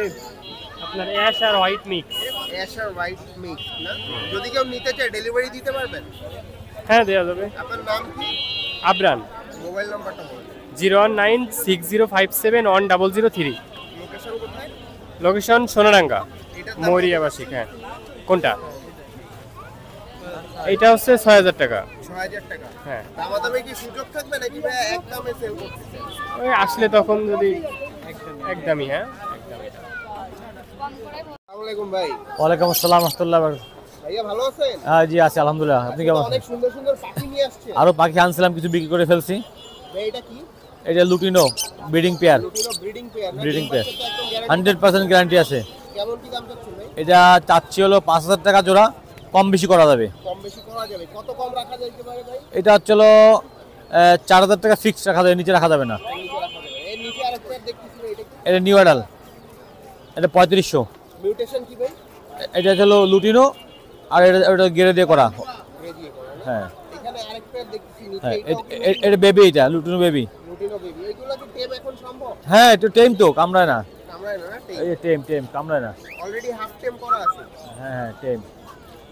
আপনার অ্যাশ আর হোয়াইট মিক্স। অ্যাশ আর হোয়াইট মিক্স না? যদি কেউ নিতে চায় ডেলিভারি দিতে পারবেন? হ্যাঁ দেওয়া যাবে। আপনার নাম কি? আবরান। মোবাইল নাম্বারটা বলুন। 01960571003। লোকেশন কোথায়? লোকেশন সোনাডাঙ্গা, এটা মরিয়াবাসিক। হ্যাঁ কোনটা? এইটা হচ্ছে 6000 টাকা। 6000 টাকা। হ্যাঁ দামাদামে কি সুযোগ থাকবে নাকি ভাই এক দামে সেল করতেছেন? ওই আসলে তখন যদি একদমই। হ্যাঁ একদমই। আসসালামু আলাইকুম ভাই। ওয়ালাইকুম আসসালাম রহমতুল্লাহ। ভাইয়া ভালো আছেন? হ্যাঁ জি আছি আলহামদুলিল্লাহ। আপনি কেমন আছেন? অনেক সুন্দর সুন্দর পাখি নিয়ে আসছেন। আরো পাখি আনছিলাম, কিছু বিক্রি করে ফেলছি। ভাই এটা কি? এটা lutino breeding pair. Lutino breeding pair. Breeding pair একদম গ্যারান্টি। 100% গ্যারান্টি আছে। কেমন কি দাম চাচ্ছেন ভাই? এটা চাচ্ছি হলো 5000 টাকা জোড়া, কম বেশি করা যাবে। কম বেশি করা যাবে। কত কম রাখা যাইতে পারে ভাই? এটা হচ্ছে হলো 4000 টাকা ফিক্সড রাখা যাবে, নিচে রাখা যাবে না। নিচে রাখা যাবে। এর নিচে আরেকটা পেয়ার দেখতেছি এটা কি? এটা নিউ অ্যাডাল, এটা 3500। মিউটেশন কি ভাই? এটা হচ্ছে হলো লুটিনো, আর এটা গেরে দিয়ে করা। রেডিও করা না? হ্যাঁ এখানে আরেক পেয়ার দেখতেছি নিচে। হ্যাঁ এটাও কি এটা বেবি, এটা লুটিনো বেবি। Lutino baby? এগুলো কি টেম এখন সম্ভব? হ্যাঁ এটা টেম তো, কামড়ায় না। কামড়ায় না? টেম এই টেম কামড়ায় না। অলরেডি হাফ টেম করা আছে। হ্যাঁ টেম,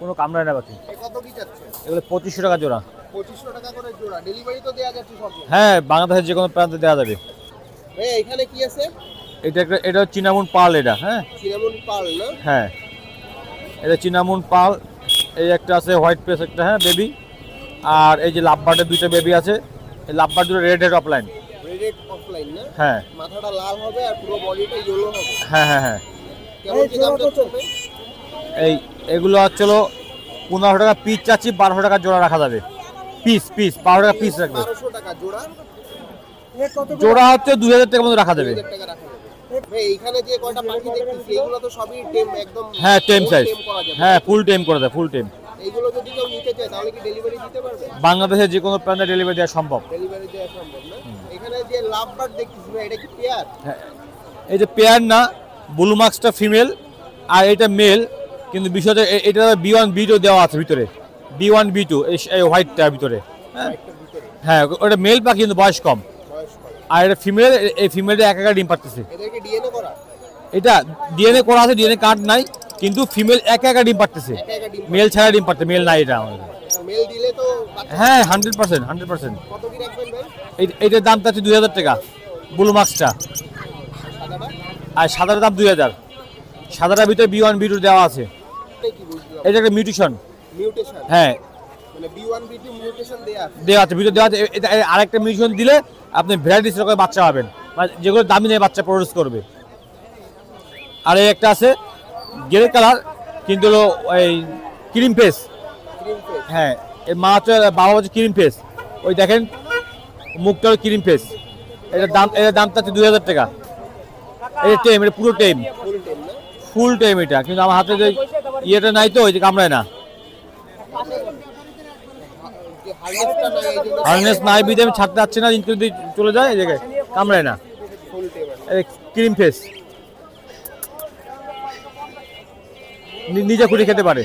কোনো কামড়ায় না পাখি। এ কত কি যাচ্ছে? এগুলো 2500 টাকা জোড়া। 2500 টাকা করে জোড়া। ডেলিভারি তো দেয়া যাচ্ছে সব। হ্যাঁ বাংলাদেশের যে কোনো প্রান্তে দেওয়া যাবে। ভাই এখানে কি আছে? এটা চিনামুন পাল, এটা হ্যাঁ সিনামন পার্ল না? হ্যাঁ এটা চিনামুন পাল। এই একটা আছে হোয়াইট পেস একটা, হ্যাঁ বেবি। আর এই যে লাভবার্ডের দুইটা বেবি আছে। এই লাভবার্ড দুটো red head offline. Red offline না? হ্যাঁ মাথাটা লাল হবে আর পুরো বডিটা ইয়েলো হবে। হ্যাঁ হ্যাঁ হ্যাঁ কেমন কি দাম যাচ্ছে ভাই? এগুলো হচ্ছে 1500 টাকা পিস চাচ্ছি, 1200 টাকা জোড়া রাখা যাবে। পিস 1200 টাকা পিস রাখবে। 1200 টাকা জোড়া। জোড়া হচ্ছে 2000 টাকা মতো রাখা যাবে। 2000 টাকা রাখা যাবে। ভাই এখানে যে কয়টা পাখি দেখতেছি এগুলো তো সবই টেম একদম। হ্যাঁ টেম full সাইজ। tame করা যাবে। হ্যাঁ ফুল টেম করে দেয়, ফুল টেম। এইগুলো যদি কেউ নিতে চায় তাহলে কি ডেলিভারি দিতে পারবে? বাংলাদেশের যে কোনো প্রান্তে ডেলিভারি দেওয়া সম্ভব। ডেলিভারি দেওয়া সম্ভব লাভবার্ড দেখতেছি ভাই, এটা কি পেয়ার? এই যে পেয়ার না, ব্লু মার্কসটা ফিমেল আর এটা মেল, কিন্তু বিষয়টা এটা B1 B2 দেওয়া আছে ভিতরে, B1 B2 এই হোয়াইটটার ভিতরে। হ্যাঁ ওটা মেল পাখি কিন্তু বয়স কম, আর এটা ফিমেল, এই ফিমেলটা একা ডিম পারতেছে। এদেরকে ডিএনএ করা? এটা ডিএনএ করা আছে, ডিএনএ কার্ড নাই, কিন্তু ফিমেল একা ডিম পারতেছে, মেল ছাড়া ডিম পারতে, মেল নাই এটা আমাদের। মেল দিলে তো হ্যাঁ 100%। কত কি রাখবেন ভাই? এইটার দাম চাচ্ছি 2000 টাকা ব্লু মার্কসটা, আর সাদার দাম 2000। সাদাটার ভিতরে B1 B2 দেওয়া আছে। এটা একটা মিউটেশন। মিউটেশন? হ্যাঁ মানে B1 B2 মিউটেশন দেওয়া আছে, ভিতরে দেওয়া আছে। এটা আরেকটা মিউটেশন দিলে আপনি ভ্যারাইটিস রকমের বাচ্চা পাবেন, মানে যেগুলো দামি নিয়ে বাচ্চা প্রডিউস করবে। আর এই একটা আছে গ্রে কালার, কিন্তু হলো ওই ক্রিম ফেস। হ্যাঁ এর মা হচ্ছে, বাবা হচ্ছে ক্রিম ফেস, ওই দেখেন মুখটা হলো ক্রিম ফেস। এটার দামটা হচ্ছে 2000 টাকা। এটা টেম, এটা পুরো টেম, ফুল টেম এটা, কিন্তু আমার হাতে যে ইয়েটা নাই তো, ওই যে কামড়ায় না, হার্নেস নাই বিধে আমি ছাড়তে যাচ্ছি না, কিন্তু যদি চলে যায় এই জায়গায় কামড়ায় না। ক্রিম ফেস, নিজে খুঁড়ে খেতে পারে।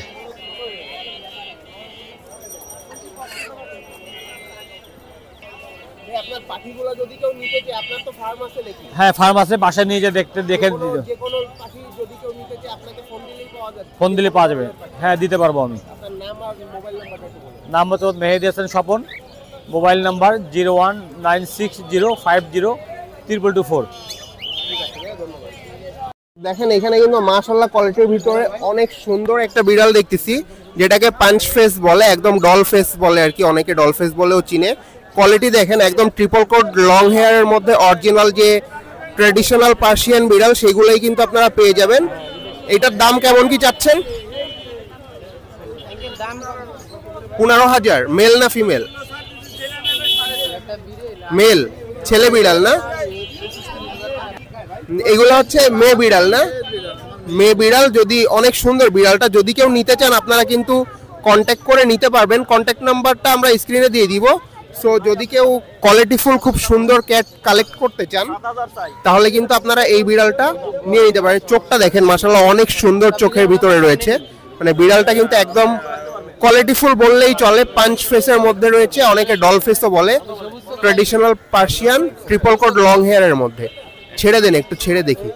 আপনার পাখিগুলো যদি কেউ নিতে চায়, আপনার তো ফার্ম আছে নাকি? হ্যাঁ ফার্ম আছে, বাসায় নিয়ে যেয়ে দেখে যে কোনো পাখি যদি কেউ নিতে চায় আপনাকে ফোন দিলেই পাওয়া যাবে? ফোন দিলে পাওয়া যাবে। হ্যাঁ দিতে পারবো আমি। আপনার নাম আর মোবাইল নাম্বারটা একটু বলুন। নাম হচ্ছে মেহেদি হাসান স্বপন, মোবাইল নাম্বার 01960502224। দেখেন এখানে কিন্তু মাশাআল্লাহ কোয়ালিটির ভিতরে অনেক সুন্দর একটা বিড়াল দেখতেছি, যেটাকে পাঞ্চ ফেস বলে, একদম ডল ফেস বলে আর কি, অনেকে ডল ফেস বলেও চিনে। কোয়ালিটি দেখেন একদম ট্রিপল কোট লং হেয়ারের মধ্যে অরিজিনাল যে ট্র্যাডিশনাল পার্সিয়ান বিড়াল, সেগুলোই কিন্তু আপনারা পেয়ে যাবেন। এটার দাম কেমন কি চাচ্ছেন? 15,000। মেল না ফিমেল? মেল, ছেলে বিড়াল না? এগুলো হচ্ছে মেয়ে বিড়াল না? মেয়ে বিড়াল, যদি অনেক সুন্দর বিড়ালটা, যদি কেউ নিতে চান আপনারা কিন্তু কন্ট্যাক্ট করে নিতে পারবেন। কন্ট্যাক্ট নাম্বারটা আমরা স্ক্রিনে দিয়ে দিব। সো যদি কেউ কোয়ালিটিফুল খুব সুন্দর ক্যাট কালেক্ট করতে চান, তাহলে কিন্তু আপনারা এই বিড়ালটা নিয়ে নিতে পারেন। চোখটা দেখেন মাশাআল্লাহ অনেক সুন্দর চোখের ভিতরে রয়েছে, মানে বিড়ালটা কিন্তু একদম কোয়ালিটিফুল বললেই চলে। পাঞ্চ ফেসের মধ্যে রয়েছে, অনেকে ডল ফেসও বলে, traditional Persian triple coat long হেয়ারের মধ্যে। ছেড়ে দেন, একটু ছেড়ে দেখি।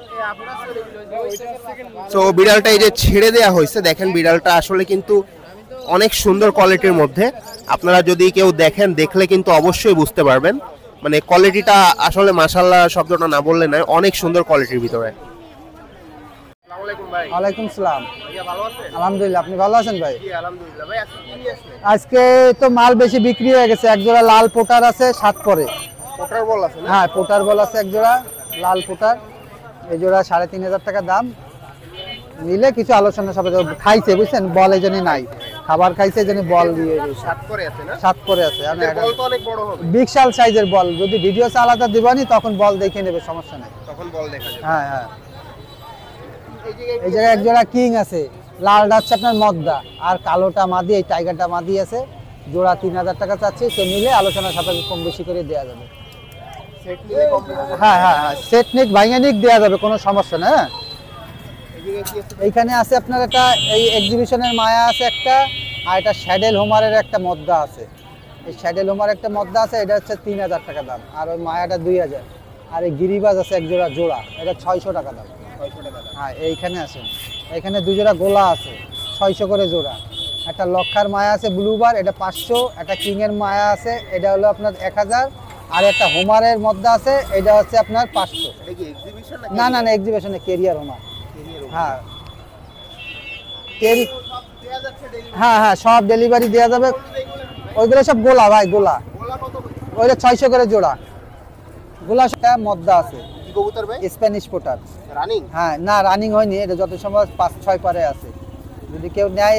তো বিড়ালটা এই যে ছেড়ে দেয়া হয়েছে, দেখেন বিড়ালটা আসলে কিন্তু অনেক সুন্দর কোয়ালিটির মধ্যে। আপনারা যদি কেউ দেখেন, দেখলে কিন্তু অবশ্যই বুঝতে পারবেন, মানে কোয়ালিটিটা আসলে মাশাআল্লাহ শব্দটা না বললে নয়, অনেক সুন্দর কোয়ালিটির ভিতরে। ওয়ালাইকুম সালাম। আলহামদুলিল্লাহ, আপনি ভালো আছেন ভাই? আজকে তো মাল বেশি বিক্রি হয়ে গেছে। এক জোড়া লাল পোটার আছে 7 পরে। পোটার বল আছে না? হ্যাঁ পোটার বল আছে এক জোড়া, লাল পোটার। এই জোড়া 3,500 টাকা দাম। নিলে কিছু আলোচনা সবাই খাইছে, বুঝছেন, বল এই জন্য নাই, খাবার খাইছে এই জন্য বল দিয়ে 7 করে আছে না? 7 করে আছে। বল তো অনেক বড় হবে, বিশাল সাইজের বল। যদি ভিডিও আলাদা দিবানি তখন বল দেখে নেবে, সমস্যা নাই, তখন বল দেখা যাবে। হ্যাঁ হ্যাঁ। এই জায়গায় এক জোড়া কিং আছে, লালটা হচ্ছে আপনার মদ্দা, আর কালোটা মাদি, এই টাইগারটা মাদি আছে। জোড়া 3,000 টাকা চাচ্ছি, সে নিলে আলোচনা সাপেক্ষে কম বেশি করে দেওয়া যাবে। হ্যাঁ হ্যাঁ হ্যাঁ, সেট নিক ভাইঙ্গা নিক দেওয়া যাবে, কোনো সমস্যা না। এইখানে আছে আপনার একটা এই এক্সিবিশনের মায়া আছে একটা, আর এটা শ্যাডেল হোমারের একটা মদ্দা আছে। এই শ্যাডেল হোমার একটা মদ্দা আছে, এটা হচ্ছে 3,000 টাকা দাম, আর ওই মায়াটা 2,000। আর এই গিরিবাজ আছে এক জোড়া, জোড়া এটা 600 টাকা দাম। হ্যাঁ এইখানে আছে, এখানে 2 জোড়া গোলা আছে 600 করে জোড়া। একটা লক্ষার মায়া আছে ব্লুবার, এটা 500। একটা কিংয়ের মায়া আছে, এটা হলো আপনার 1000। আর একটা হোমারের মধ্যে আছে, এটা হচ্ছে আপনার 500। না না না, এক্সিবিশনে কেরিয়ার হোমার। হ্যাঁ হ্যাঁ হ্যাঁ, সব ডেলিভারি দেওয়া যাবে। ওইগুলো সব গোলা ভাই, গোলা ওইটা 600 করে জোড়া। গোলা মদ্দা আছে, স্প্যানিশ পোটার রানিং। হ্যাঁ না রানিং হয়নি, এটা যত সময় 5-6 পারে আছে। যদি কেউ নেয়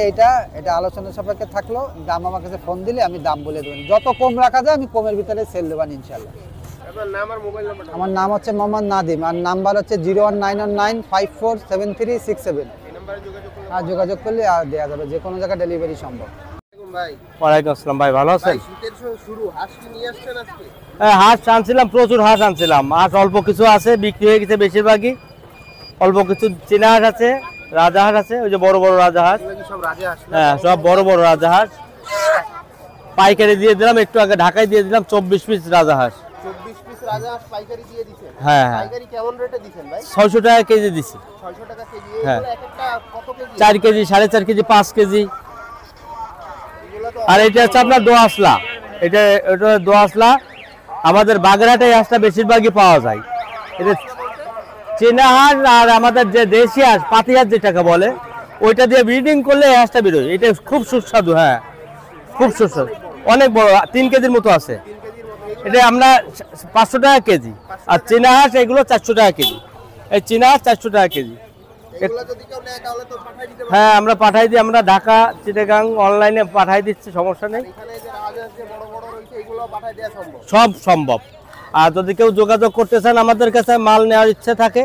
এটা আলোচনা সাপেক্ষে থাকলো, দাম আমার কাছে ফোন দিলে আমি দাম বলে দেবেন। যত কম রাখা যায় আমি কমের ভিতরে সেল দেবেন ইনশাল্লাহ। আমার নাম হচ্ছে মোহাম্মদ নাদিম, আর নাম্বার হচ্ছে 01919547367। আর যোগাযোগ করলে আর দেওয়া যাবে, যে কোনো জায়গায় ডেলিভারি সম্ভব। ভাই। ওয়ালাইকুম আসসালাম ভাই, ভালো আছেন? ভাই শীতের শুরু, হাঁস কি নিয়ে আসছেন আজকে? হ্যাঁ, হাঁস আনছিলাম, প্রচুর হাঁস আনছিলাম। হাঁস অল্প কিছু আছে, বিক্রি হয়ে গেছে বেশিরভাগই। অল্প কিছু চীনা হাঁস আছে, রাজাহাঁস আছে, ওই যে বড় বড় রাজাহাঁস। এগুলো কি সব রাজহাঁস? হ্যাঁ, সব বড় বড় রাজাহাঁস। পাইকারি দিয়ে দিলাম, একটু আগে ঢাকায় দিয়ে দিলাম 24 পিস রাজাহাঁস। 24 পিস রাজহাঁস পাইকারি দিয়ে দিছেন? হ্যাঁ হ্যাঁ, পাইকারি কেমন রেটে দিছেন ভাই? 600 টাকা কেজি দিছি। 600 টাকা কেজি। হ্যাঁ। এগুলো এক একটা কত কেজি? 4 KG, 4.5 KG, 5 KG. এগুলো তো আর এটা হচ্ছে আপনার দোয়াশলা। এটা দোয়াশলা। আমাদের বাগেরহাটে এই হাঁসটা বেশিরভাগই পাওয়া যায়। এটা চীনা হাঁস আর আমাদের যে দেশি হাঁস, পাতি হাঁস যেটাকে বলে, ওইটা দিয়ে ব্রিডিং করলে এই হাঁসটা বেরোয়। এটা খুব সুস্বাদু। হ্যাঁ, খুব সুস্বাদু, অনেক বড়, 3 কেজির মতো আছে। এটা আমরা 500 টাকা কেজি। আর চীনা হাঁস এগুলো 400 টাকা কেজি। এই চীনা হাঁস 400 টাকা কেজি। এগুলো যদি কেউ নেয় তাহলে তো পাঠাই দিতে পারবেন? হ্যাঁ, আমরা পাঠাই দিই। আমরা ঢাকা, চিটাগাং অনলাইনে পাঠাই দিচ্ছি, সমস্যা নেই। এখানে যে রাজহাঁস যে বড় বড় রয়েছে এগুলো পাঠাই দেওয়া সম্ভব? সব সম্ভব। আর যদি কেউ যোগাযোগ করতে চান, আমাদের কাছে মাল নেওয়ার ইচ্ছে থাকে,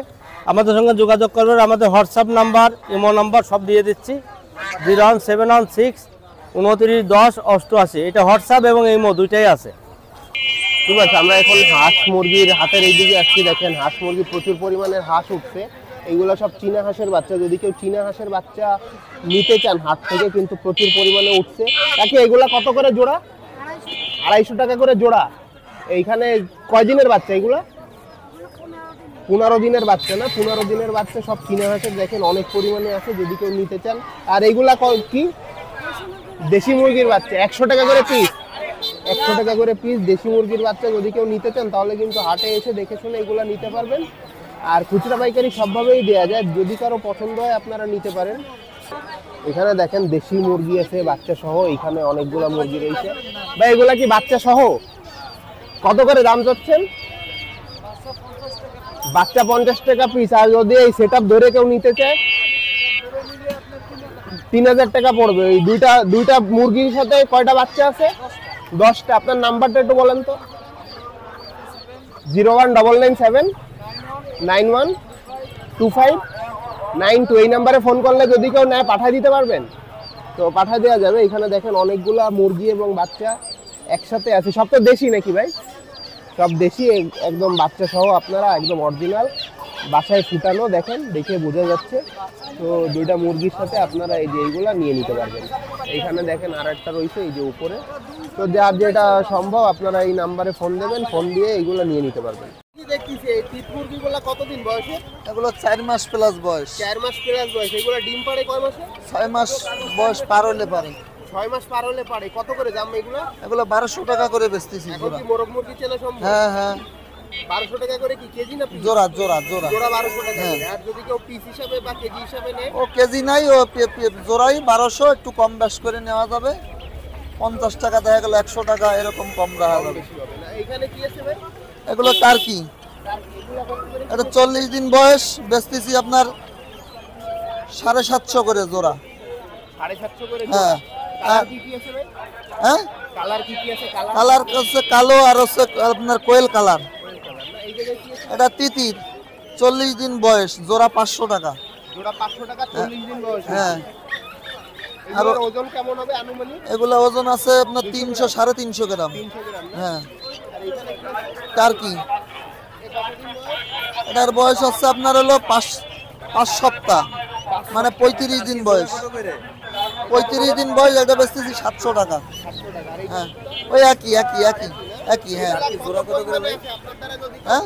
আমাদের সঙ্গে যোগাযোগ করবেন। আমাদের হোয়াটসঅ্যাপ নাম্বার, ইমো নাম্বার সব দিয়ে দিচ্ছি। 01716 29 10 88। এটা হোয়াটসঅ্যাপ এবং ইমো দুইটাই আছে। ঠিক আছে, আমরা এখন হাঁস মুরগির হাটের এইদিকে আসছি। দেখেন হাঁস মুরগি প্রচুর পরিমাণের হাঁস উঠছে। এইগুলো সব চীনা হাঁসের বাচ্চা। যদি কেউ চীনা হাঁসের বাচ্চা নিতে চান হাট থেকে, কিন্তু প্রচুর পরিমাণে উঠছে। তাকে এগুলা কত করে জোড়া? 250 টাকা করে জোড়া। এইখানে কয় দিনের বাচ্চা এগুলা? 15 দিনের বাচ্চা না? 15 দিনের বাচ্চা সব চীনা হাঁসের। দেখেন অনেক পরিমাণে আছে যদি কেউ নিতে চান। আর এইগুলা কি? দেশি মুরগির বাচ্চা। 100 টাকা করে পিস। 100 টাকা করে পিস দেশি মুরগির বাচ্চা। যদি কেউ নিতে চান তাহলে কিন্তু হাটে এসে দেখে শুনে এগুলো নিতে পারবেন। আর খুচরা পাইকারি সবভাবেই দেওয়া যায়। যদি কারো পছন্দ হয় আপনারা নিতে পারেন। এখানে দেখেন দেশি মুরগি আছে বাচ্চা সহ। এখানে অনেকগুলো মুরগি রয়েছে। ভাই এগুলা কি বাচ্চা সহ? কত করে দাম চাচ্ছেন? বাচ্চা 50 টাকা পিস। আর যদি এই সেটআপ ধরে কেউ নিতে চায় 3000 টাকা পড়বে। এই দুইটা মুরগির সাথে কয়টা বাচ্চা আছে? 10টা। আপনার নাম্বারটা একটু বলেন তো। 01997 912592। এই নাম্বারে ফোন করলে যদি কেউ নেয় পাঠিয়ে দিতে পারবেন? তো পাঠিয়ে দেওয়া যাবে। এখানে দেখেন অনেকগুলা মুরগি এবং বাচ্চা একসাথে আছে। সব তো দেশি নাকি ভাই? সব দেশি একদম বাচ্চা সহ। আপনারা একদম অরিজিনাল বাসায় ফুটানো। দেখেন, দেখে বোঝা যাচ্ছে। তো দুইটা মুরগির সাথে আপনারা এই যে এইগুলা নিয়ে নিতে পারবেন। এইখানে দেখেন আর একটা রয়েছে এই যে উপরে। তো যার যেটা সম্ভব আপনারা এই নাম্বারে ফোন দেবেন, ফোন দিয়ে এইগুলো নিয়ে নিতে পারবেন। কি দেখতেছি এই টিপ মুরগিগুলো কতদিন বয়সে? এগুলো 4 মাস প্লাস বয়স। 4 মাস প্লাস বয়স। এগুলো ডিম পাড়ে কয় মাসে? 6 মাস বয়স পার হলে পারে। 6 মাস পার হলে পারে। কত করে দাম এগুলো? এগুলো 1200 টাকা করে বেচতেছি এখন জোড়া। কি মোরগ মুরগি চেনা সম্ভব? হ্যাঁ হ্যাঁ, 1200 টাকা করে কি কেজি না পিস? জোড়া জোড়া জোড়া। জোড়া 1200 টাকা। হ্যাঁ। আর যদি কেউ পিস হিসাবে বা কেজি হিসাবে নেয়? ও কেজি নাই, ও জোড়াই 1200। একটু কম বেশ করে নেওয়া যাবে। 50 টাকা, দেখা গেল 100 টাকা, এরকম কম রাখা যাবে। বেশি হবে না। এইখানে কি আছে ভাই? এগুলো টার্কি। এটা 40 দিন বয়স। বেচতেছি আপনার 750 করে জোড়া। 750 করে। হ্যাঁ। কালার কি কি আছে ভাই? হ্যাঁ, কালার কি কি আছে? কালার হচ্ছে কালো আর হচ্ছে আপনার কোয়েল কালার। এই জায়গায় কি আছে? এটা তিতির, 40 দিন বয়স, জোড়া 500 টাকা। জোড়া 500 টাকা, 40 দিন বয়স। হ্যাঁ। আর ওজন কেমন হবে আনুমানিক? এগুলো ওজন আছে আপনার 300 350 গ্রাম। 300 গ্রাম না? হ্যাঁ। আর এইখানে কি আছে? টার্কি। এ কতদিন বয়স? এটার বয়স হচ্ছে আপনার হলো 5 সপ্তাহ, মানে 35 দিন বয়স। 35 দিন বয়স। এটা বেচতেছি 700 টাকা। 700 টাকা। আর এই হ্যাঁ, ওই একই। হ্যাঁ জোড়া কত করে ভাই? আপনার দ্বারা যদি হ্যাঁ,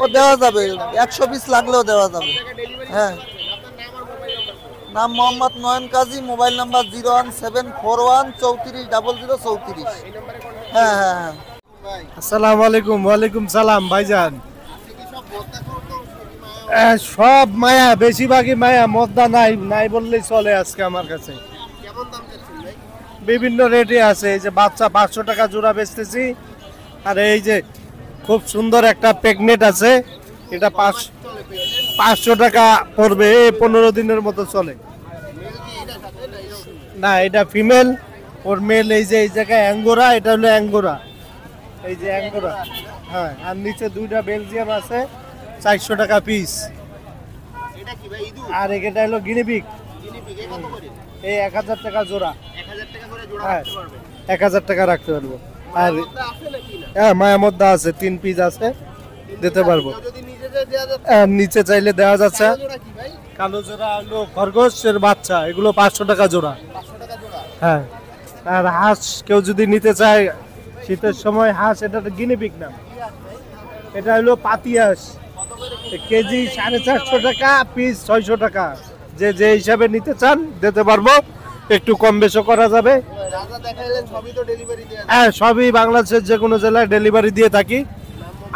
ও দেওয়া যাবে। 100 পিস লাগলেও দেওয়া যাবে। ডেলিভারি হ্যাঁ। আপনার নাম আর মোবাইল নাম্বার? নাম মোহাম্মদ নয়ন কাজী। Mobile number 01741 34 00 34। এই নম্বরে কন্টাক্ট হ্যাঁ হ্যাঁ হ্যাঁ। ভাই। আসসালামু আলাইকুম। ওয়ালাইকুম সালাম ভাইজান। আপনি কি সব বলতে করতে মায়া? সব মায়া, বেশিরভাগই মায়া, মদ্দা নাই বললেই চলে আজকে আমার কাছে। কেমন দাম চাচ্ছেন ভাই? বিভিন্ন রেটে আছে। এই যে বাচ্চা 500 টাকা জোড়া বেচতেছি। আর এই যে খুব সুন্দর একটা প্রেগনেন্ট আছে, এটা 500 টাকা পড়বে। 15 দিনের মতো চলে। না, এটা ফিমেল, ওর মেল এই যে এই জায়গায় অ্যাঙ্গোরা। এটা হলো অ্যাঙ্গোরা, এই যে অ্যাঙ্গোরা। হ্যাঁ। আর নিচে দুইটা বেলজিয়াম আছে, 400 টাকা পিস। এটা কি ভাই ইদু? আর এটা হলো গিনিপিগ, জিনিপিগ এ কত করে? এই 1000 টাকা জোড়া। 1000 টাকা করে জোড়া হ্যাঁ। রাখতে পারবেন। 1000 টাকা রাখতে পারবো। আর মধ্যে আছে নাকি না? হ্যাঁ মায়া মধ্যে আছে 3 পিস আছে, দিতে পারবো। কেউ যদি নিজে যায় দেয়া যাচ্ছে। নিচে চাইলে দেওয়া যাচ্ছে। কালো জোড়া কি ভাই? কালো জোড়া হলো খরগোশের বাচ্চা, এগুলো 500 টাকা জোড়া। 500 টাকা জোড়া। হ্যাঁ। আর হাঁস কেউ যদি নিতে চায় শীতের সময়, হাঁস এটা গিনিপিগ না, এটা হলো পাতি হাঁস, কেজি 450 টাকা, পিস 600 টাকা। যে যে হিসাবে নিতে চান দিতে পারবো, একটু কম বেশি করা যাবে। যা যা দেখাইলেন সবই তো ডেলিভারি দেয়া যায়। হ্যাঁ সবই বাংলাদেশের যে কোনো জেলায় ডেলিভারি দিয়ে থাকি।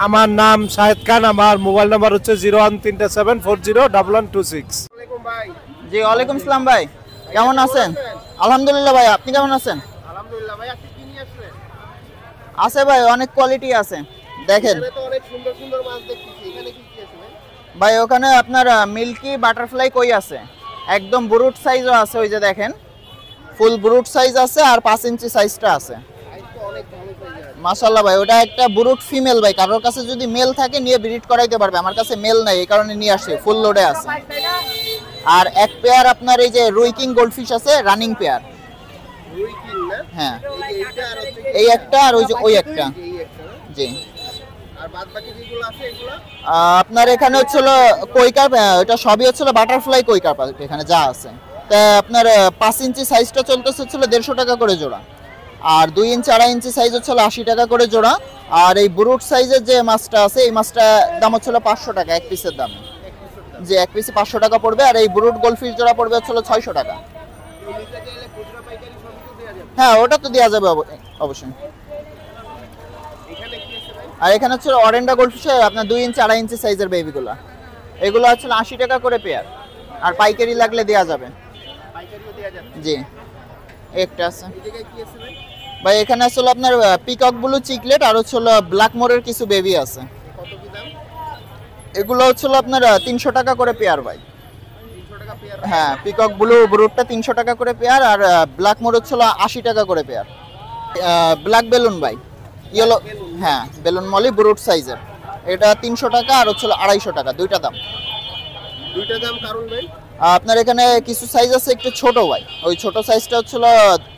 আমার নাম শাহেদ খান, আমার মোবাইল নাম্বার হচ্ছে 01374011126। আসসালামু ভাই। জি ওয়ালাইকুম আসসালাম ভাই, কেমন আছেন? আলহামদুলিল্লাহ ভাই, আপনি কেমন আছেন? আলহামদুলিল্লাহ ভাই। আপনি কি নিয়ে আসলেন? আছে ভাই, অনেক কোয়ালিটি আছে, দেখেন এখানে তো অনেক সুন্দর সুন্দর মাছ দেখতেছি। এখানে কি কি আছে ভাই? ভাই। ওখানে আপনার মিল্কি বাটারফ্লাই কই আছে, একদম ব্রুট সাইজও আছে, ওই যে দেখেন ফুল ব্রুট সাইজ আছে, আর 5 ইঞ্চি সাইজটা আছে। সাইজ তো অনেক ভালো সাইজ আছে। মাশাআল্লাহ ভাই, ওটা একটা ব্রুট ফিমেল ভাই, কারোর কাছে যদি মেল থাকে নিয়ে ব্রিড করাইতে পারবে। আমার কাছে মেল নাই, এই কারণে নিয়ে আসি, ফুল লোডে আছে। আর এক পেয়ার আপনার এই যে রুই কিং গোল্ডফিশ আছে, রানিং পেয়ার। রুই কিং না? হ্যাঁ, এই যে এইটা আর হচ্ছে এই একটা আর ওই যে ওই একটা। এই একটা না? জি। আর বাদ বাকি যেগুলো আছে এগুলো আপনার এখানে হচ্ছিল কই কার্প, এটা সবই হচ্ছিল বাটারফ্লাই কই কার্প এখানে যা আছে। তা আপনার 5 ইঞ্চি সাইজটা চলতেছে হচ্ছিল 150 টাকা করে জোড়া, আর 2 ইঞ্চি 2.5 ইঞ্চি সাইজ হচ্ছিল 80 টাকা করে জোড়া। আর এই ব্রুট সাইজের যে মাছটা আছে, এই মাছটা দাম হচ্ছিল 500 টাকা এক পিসের দাম। যে এক পিসে 500 টাকা পড়বে, আর এই ব্রুট গোল্ডফিশ জোড়া পড়বে হচ্ছিল 600 টাকা। নিতে গেলে খুচরা পাইকারি সবই তো দেয়া যাবে। হ্যাঁ, ওটা তো দেওয়া যাবে অবশ্যই। এখানে কি আছে ভাই? আর এখানে হচ্ছে অরেন্ডা গোল্ডফিশ, আপনার 2 ইঞ্চি 2.5 ইঞ্চি সাইজের বেবিগুলো, এগুলো হচ্ছে 80 টাকা করে পেয়ার, আর পাইকারি লাগলে দেওয়া যাবে। পাইকারিও দেয়া যাবে। জি, একটা আছে এই জায়গায় কি আছে ভাই? ভাই। এখানে আসলে আপনার পিকক ব্লু চিকলেট আর হচ্ছে ব্ল্যাক মোরের কিছু বেবি আছে। কত কি দাম? এগুলো হচ্ছে আপনার 300 টাকা করে পেয়ার ভাই। 300 টাকা পেয়ার। হ্যাঁ, পিকক ব্লু ব্রুটটা 300 টাকা করে পেয়ার, আর ব্ল্যাক মোর হচ্ছে 80 টাকা করে পেয়ার। ব্ল্যাক বেলুন ভাই, ইয়েলো, হ্যাঁ বেলুন মলি ব্রুট সাইজের, এটা 300 টাকা আর হচ্ছে 250 টাকা, দুইটা দাম। দুইটা দাম কারণ ভাই? আপনার এখানে কিছু সাইজ আছে একটু ছোট ভাই, ওই ছোট সাইজটা হচ্ছিল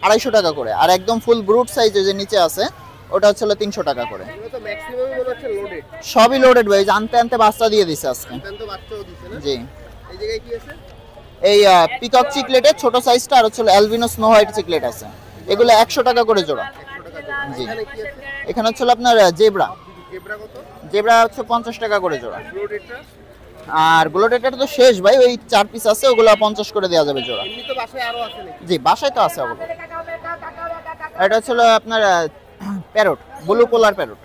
250 টাকা করে, আর একদম ফুল ব্রুট সাইজ যে নিচে আছে ওটা হচ্ছিল 300 টাকা করে। এগুলো তো ম্যাক্সিমাম মনে হচ্ছে লোডেড। সবই লোডেড ভাই, আনতে আনতে বাচ্চা দিয়ে দিছে আজকে। দেন তো বাচ্চাও দিছে না? জি। এই জায়গায় কি আছে? এই পিকক চিকলেটের ছোট সাইজটা আর হচ্ছে অ্যালবিনো স্নো হোয়াইট চিকলেট আছে, এগুলো 100 টাকা করে জোড়া। 100 টাকা জোড়া। জি। এখানে কি আছে? এখানে হচ্ছে আপনার জেব্রা, জেব্রা কত? জেব্রা হচ্ছে 50 টাকা করে জোড়া। লোডেডটা? আর গ্লোডেটার তো শেষ ভাই, ওই 4 পিস আছে, ওগুলো 50 করে দেওয়া যাবে জোড়া। এমনি তো বাসায় আরো আছে নাকি? জি, বাসায় তো আছে ওগুলো। এটা হচ্ছে আপনার প্যারট, ব্লু পোলার প্যারট।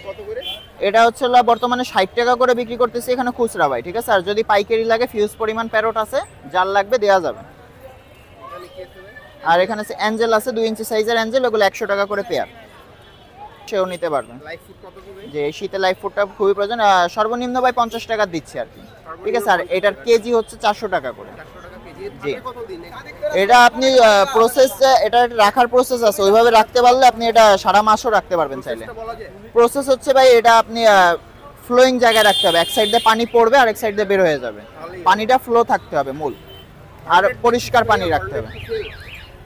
কত করে? এটা হচ্ছে বর্তমানে 60 টাকা করে বিক্রি করতেছি এখানে খুচরা ভাই, ঠিক আছে। আর যদি পাইকারি লাগে ফিউজ পরিমাণ প্যারট আছে, যার লাগবে দেওয়া যাবে। এখানে কি আছে ভাই? আর এখানে আছে অ্যাঞ্জেল আছে, 2 ইঞ্চি সাইজের অ্যাঞ্জেল, ওগুলো 100 টাকা করে পেয়ার, সেও নিতে পারবেন। লাইফ ফুড কত করে? যে এই শীতে লাইফ ফুডটা খুবই প্রয়োজন। সর্বনিম্ন ভাই 50 টাকা দিচ্ছি আর কি, ঠিক আছে। আর এটার কেজি হচ্ছে 400 টাকা করে। 400 টাকা কেজি। জি। কত দিন? এটা আপনি প্রসেস, এটা রাখার প্রসেস আছে, ওইভাবে রাখতে পারলে আপনি এটা সারা মাসও রাখতে পারবেন চাইলে। বলা যায়? প্রসেস হচ্ছে ভাই, এটা আপনি ফ্লোয়িং জায়গায় রাখতে হবে, এক সাইড দিয়ে পানি পড়বে আর এক সাইড দিয়ে বের হয়ে যাবে, পানিটা ফ্লো থাকতে হবে মূল, আর পরিষ্কার পানি রাখতে হবে।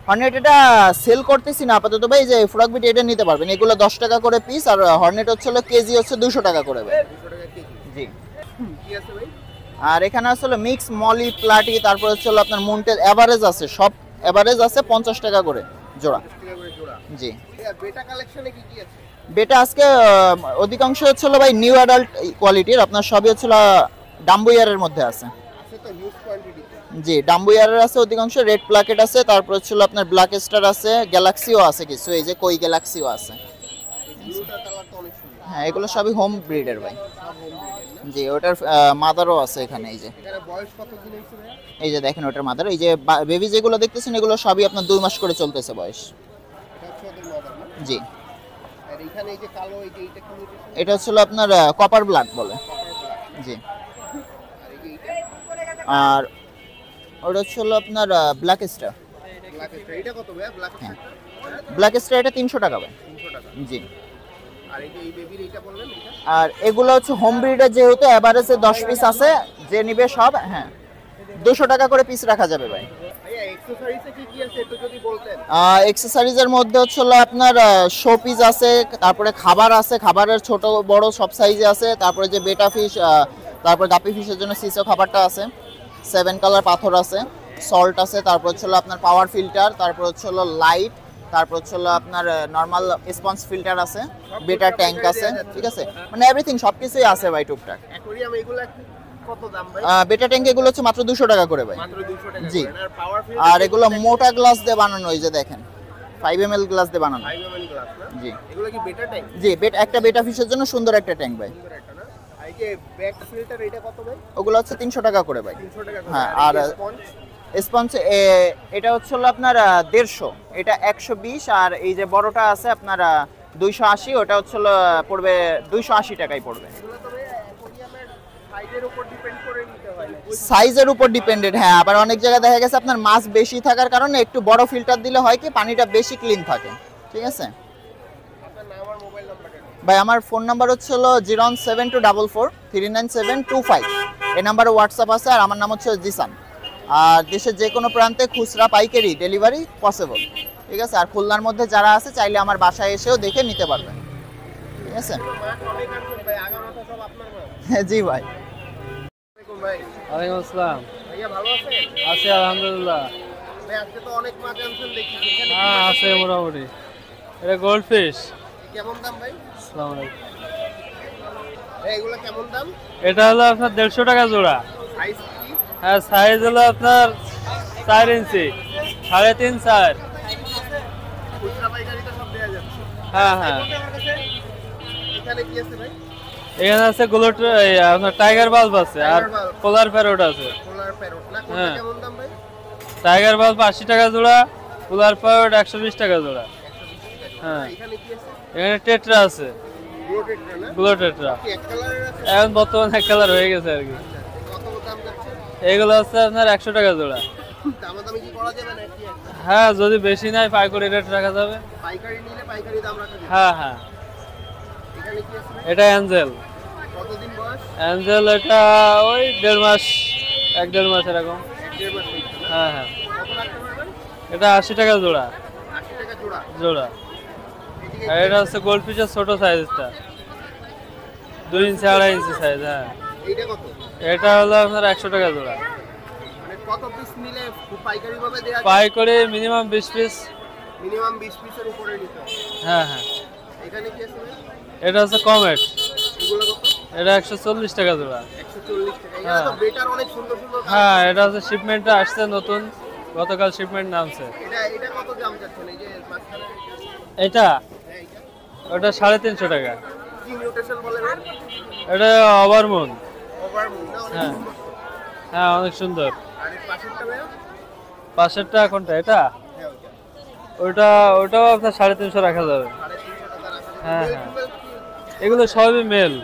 হর্নেট এটা সেল করতেছি না আপাতত ভাই, যে ফ্রক বিট এটা নিতে পারবেন, এগুলো 10 টাকা করে পিস, আর হর্নেট হচ্ছে কেজি হচ্ছে 200 টাকা করে ভাই। 200 টাকা কেজি। জি। কি আছে ভাই? আর এখানে আসলে মিক্স মলি প্লাটি, তারপর হচ্ছে আপনার মুনটেল এভারেজ আছে, সব এভারেজ আছে 50 টাকা করে জোড়া। 50 টাকা করে জোড়া। জি। বেটা কালেকশনে কি কি আছে? বেটা আজকে অধিকাংশ হচ্ছিল ভাই নিউ অ্যাডাল্ট কোয়ালিটির, আপনার সবই হচ্ছিল ডাম্বুয়ারের মধ্যে আছে। আছে তো হিউজ কোয়ান্টিটিতে। জি, ডাম্বুয়ারের আছে অধিকাংশ, রেড প্লাকেট আছে, তারপর হচ্ছিল আপনার ব্ল্যাক স্টার আছে, গ্যালাক্সিও আছে কিছু, এই যে কই গ্যালাক্সিও আছে। ব্লুটা কালার তো অনেক সুন্দর। হ্যাঁ, এগুলো সবই হোম ব্রিডের ভাই। সব হোম ব্রিডের না? জি, ওটার মাদারও আছে এখানে, এই যে এখানে বয়স কত দিন হইছে ভাই? এই যে দেখেন ওটার মাদার, এই যে বেবি যেগুলো দেখতেছেন এগুলো সবই আপনার 2 মাস করে চলতেছে বয়স। এটা হচ্ছে ওদের মাদার না? জি। আর এখানে এই যে কালো, এই যে এটা কি মিউটেশন? এটা হচ্ছে আপনার কপার ব্ল্যাক বলে। জি। আর এই যে এটা? আর ওটা হচ্ছে আপনার ব্ল্যাক স্টার। Black star. এটা কত ভাই? ব্ল্যাক হ্যাঁ, স্টার? ব্ল্যাক স্টার এটা 300 টাকা ভাই। 300 টাকা। জি। আর এই যে এই বেবির এটা বললেন এটা? আর এগুলো হচ্ছে হোম ব্রিডের, যেহেতু এভারেজে 10 পিস আছে, যে নিবে সব, হ্যাঁ 200 টাকা করে পিস রাখা যাবে ভাই। এক্সেসরিজের মধ্যে হচ্ছে আপনার শোপিস আছে, তারপরে খাবার আছে, খাবারের ছোট বড় সব সাইজে আছে, তারপরে যে বেটা ফিশ, তারপরে গাপি ফিশের জন্য সিসো খাবারটা আছে, 7 কালার পাথর আছে, সল্ট আছে, তারপর হচ্ছে আপনার পাওয়ার ফিল্টার, তারপর হচ্ছে লাইট, তারপর হচ্ছে আপনার নর্মাল স্পঞ্জ ফিল্টার আছে, বেটার ট্যাঙ্ক আছে, ঠিক আছে, মানে এভরিথিং সবকিছুই আছে ভাই টুকটাক। অ্যাকোয়ারিয়াম এগুলো কত দাম ভাই? বেটা ট্যাঙ্ক এগুলো হচ্ছে মাত্র 200 টাকা করে ভাই। মাত্র 200 টাকা। জি। আর পাওয়ার ফিল্টার আর এগুলো মোটা গ্লাস দিয়ে বানানো, এই যে দেখেন 5 ml গ্লাস দিয়ে বানানো। 5 ml গ্লাস না? জি। এগুলো কি বেটা ট্যাঙ্ক? জি, একটা বেটা ফিশের জন্য সুন্দর একটা ট্যাঙ্ক ভাই। সুন্দর একটা না? আর এই যে ব্যাক ফিল্টার এটা কত ভাই? ওগুলো হচ্ছে 300 টাকা করে ভাই। 300 টাকা করে। হ্যাঁ, আর স্পঞ্জ স্পঞ্জ এটা হচ্ছে আপনার 150, এটা 120, আর এই যে বড়টা আছে আপনার 280, ওটা হচ্ছে পড়বে 280 টাকাই পড়বে। এগুলো তবে অ্যাকোয়ারিয়ামের সাইজের উপর ডিপেন্ড করে নিতে হয় না? সাইজের উপর ডিপেন্ডেড, হ্যাঁ। আবার অনেক জায়গায় দেখা গেছে আপনার মাছ বেশি থাকার কারণে একটু বড় ফিল্টার দিলে হয় কি পানিটা বেশি ক্লিন থাকে, ঠিক আছে। আপনার নাম আর মোবাইল নাম্বারটা ভাই আমার ফোন নাম্বার হচ্ছে 07244397225, এই নাম্বারে হোয়াটসঅ্যাপ আছে, আর আমার নাম হচ্ছে জিসান। আর দেশের যে কোনো প্রান্তে খুচরা পাইকারি ডেলিভারি পসিবল, ঠিক আছে। আর খুলনার মধ্যে যারা আছে চাইলে আমার বাসায় এসেও দেখে নিতে পারবেন, ঠিক আছে। মাছ অনেক আনছেন ভাই, আগামাথা সব আপনার মাছ। জি ভাই। আসসালামু ভাই। ওয়ালাইকুম আসসালাম। ভাইয়া ভালো আছেন? আছি আলহামদুলিল্লাহ। ভাই আজকে তো অনেক মাছ আনছেন দেখি, এখানে কি হ্যাঁ মাছ আছে মোটামুটি। এটা গোল্ড ফিশ। কেমন দাম ভাই? আসসালামু আলাইকুম। ভাই এগুলো কেমন দাম? এটা হলো আপনার 150 টাকা জোড়া। সাইজ কি? হ্যাঁ সাইজ হলো আপনার 4 ইঞ্চি, 3.5 4। খুচরা পাইকারি তো সব দেয়া যাচ্ছে। হ্যাঁ হ্যাঁ। এখানে কি আছে ভাই? এখানে আছে গ্লোট, আপনার টাইগার বাল্ব আছে, আর পোলার প্যারট আছে। পোলার প্যারট না? কোনটা হ্যাঁ। কেমন দাম ভাই? টাইগার বাল্ব 80 টাকা জোড়া, পোলার প্যারট 120 টাকা জোড়া। হ্যাঁ। এখানে কি আছে? এখানে টেট্রা আছে, ব্লোটেড না? Glow tetra. কি এক কালারের আছে? এখন বর্তমানে এক কালার হয়ে গেছে আর কি। কত দাম যাচ্ছে? এগুলো হচ্ছে আপনার 100 টাকা জোড়া। দামাদামি কি করা যাবে নাকি? হ্যাঁ যদি বেশি নাই পাইকারি রেট রাখা যাবে। পাইকারি নিলে পাইকারি দাম রাখা যাবে। হ্যাঁ হ্যাঁ। এখানে কি আছে? এটা অ্যাঞ্জেল। কতদিন বয়স? অ্যাঞ্জেল এটা ওই 1.5 মাস, 1.5 মাস এরকম। 1.5 মাস হয়েছে। হ্যাঁ হ্যাঁ। কত রাখতে পারবেন? এটা 80 টাকা জোড়া। 80 টাকা জোড়া। জোড়া। এদিকে আর এটা হচ্ছে গোল্ড ফিশের ছোট সাইজটা, 2 ইঞ্চি 2.5 ইঞ্চি সাইজ। হ্যাঁ এইটা কত? এটা হলো আপনার 100 টাকা জোড়া। মানে কত পিস নিলে পাইকারি ভাবে দেয়া যায়? পাইকারি মিনিমাম 20 পিস। মিনিমাম 20 পিসের উপরে নিতে হবে। হ্যাঁ হ্যাঁ। এখানে কি আছে ভাই? এটা হচ্ছে কমেট। এগুলো কত? এটা 140 টাকা জোড়া। 140 টাকা। হ্যাঁ। এটা তো বেটার অনেক সুন্দর সুন্দর। হ্যাঁ এটা হচ্ছে শিপমেন্টটা আসছে নতুন, গতকাল শিপমেন্ট নামছে। এটা কত দাম যাচ্ছেন এই যে মাছখানে? এটা হ্যাঁ এটা ওটা 350 টাকা। কি মিউটেশন বলে ভাই? এটা ওভারমুন। ওভারমুন না? অনেক হ্যাঁ সুন্দর। হ্যাঁ অনেক সুন্দর। আর এর পাশেরটা ভাই? পাশেরটা কোনটা? এটা হ্যাঁ ওইটা। ওটাও আপনার 350 রাখা যাবে। 350 টাকা রাখা যাবে। হ্যাঁ মেল হ্যাঁ। ফিমেল কি? এগুলো সবই মেল,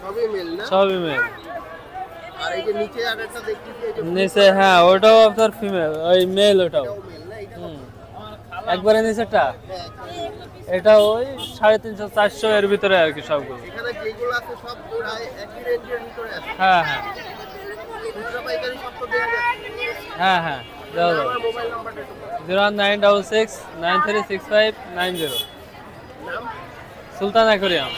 সবই মেল না? সবই মেল। আর এই যে নিচে আরেকটা দেখতেছি এই যে নিচে হ্যাঁ ওটাও আপনার ফিমেল, ওই মেল ওটাও। এটাও মেল না? এটা হুম। একবারে নিচেরটা এটা ওই 350 400 এর ভিতরে আর কি সবগুলো। এখানে যেগুলো আছে সব প্রায় একই রেঞ্জের ভিতরে আছে। হ্যাঁ হ্যাঁ। খুচরা পাইকারি সব তো দেয়া যাচ্ছে। হ্যাঁ হ্যাঁ দেওয়া যাবে। আমার মোবাইল নাম্বারটা একটু বলুন। 01966 936590। নাম? সুলতান অ্যাকোয়ারিয়াম।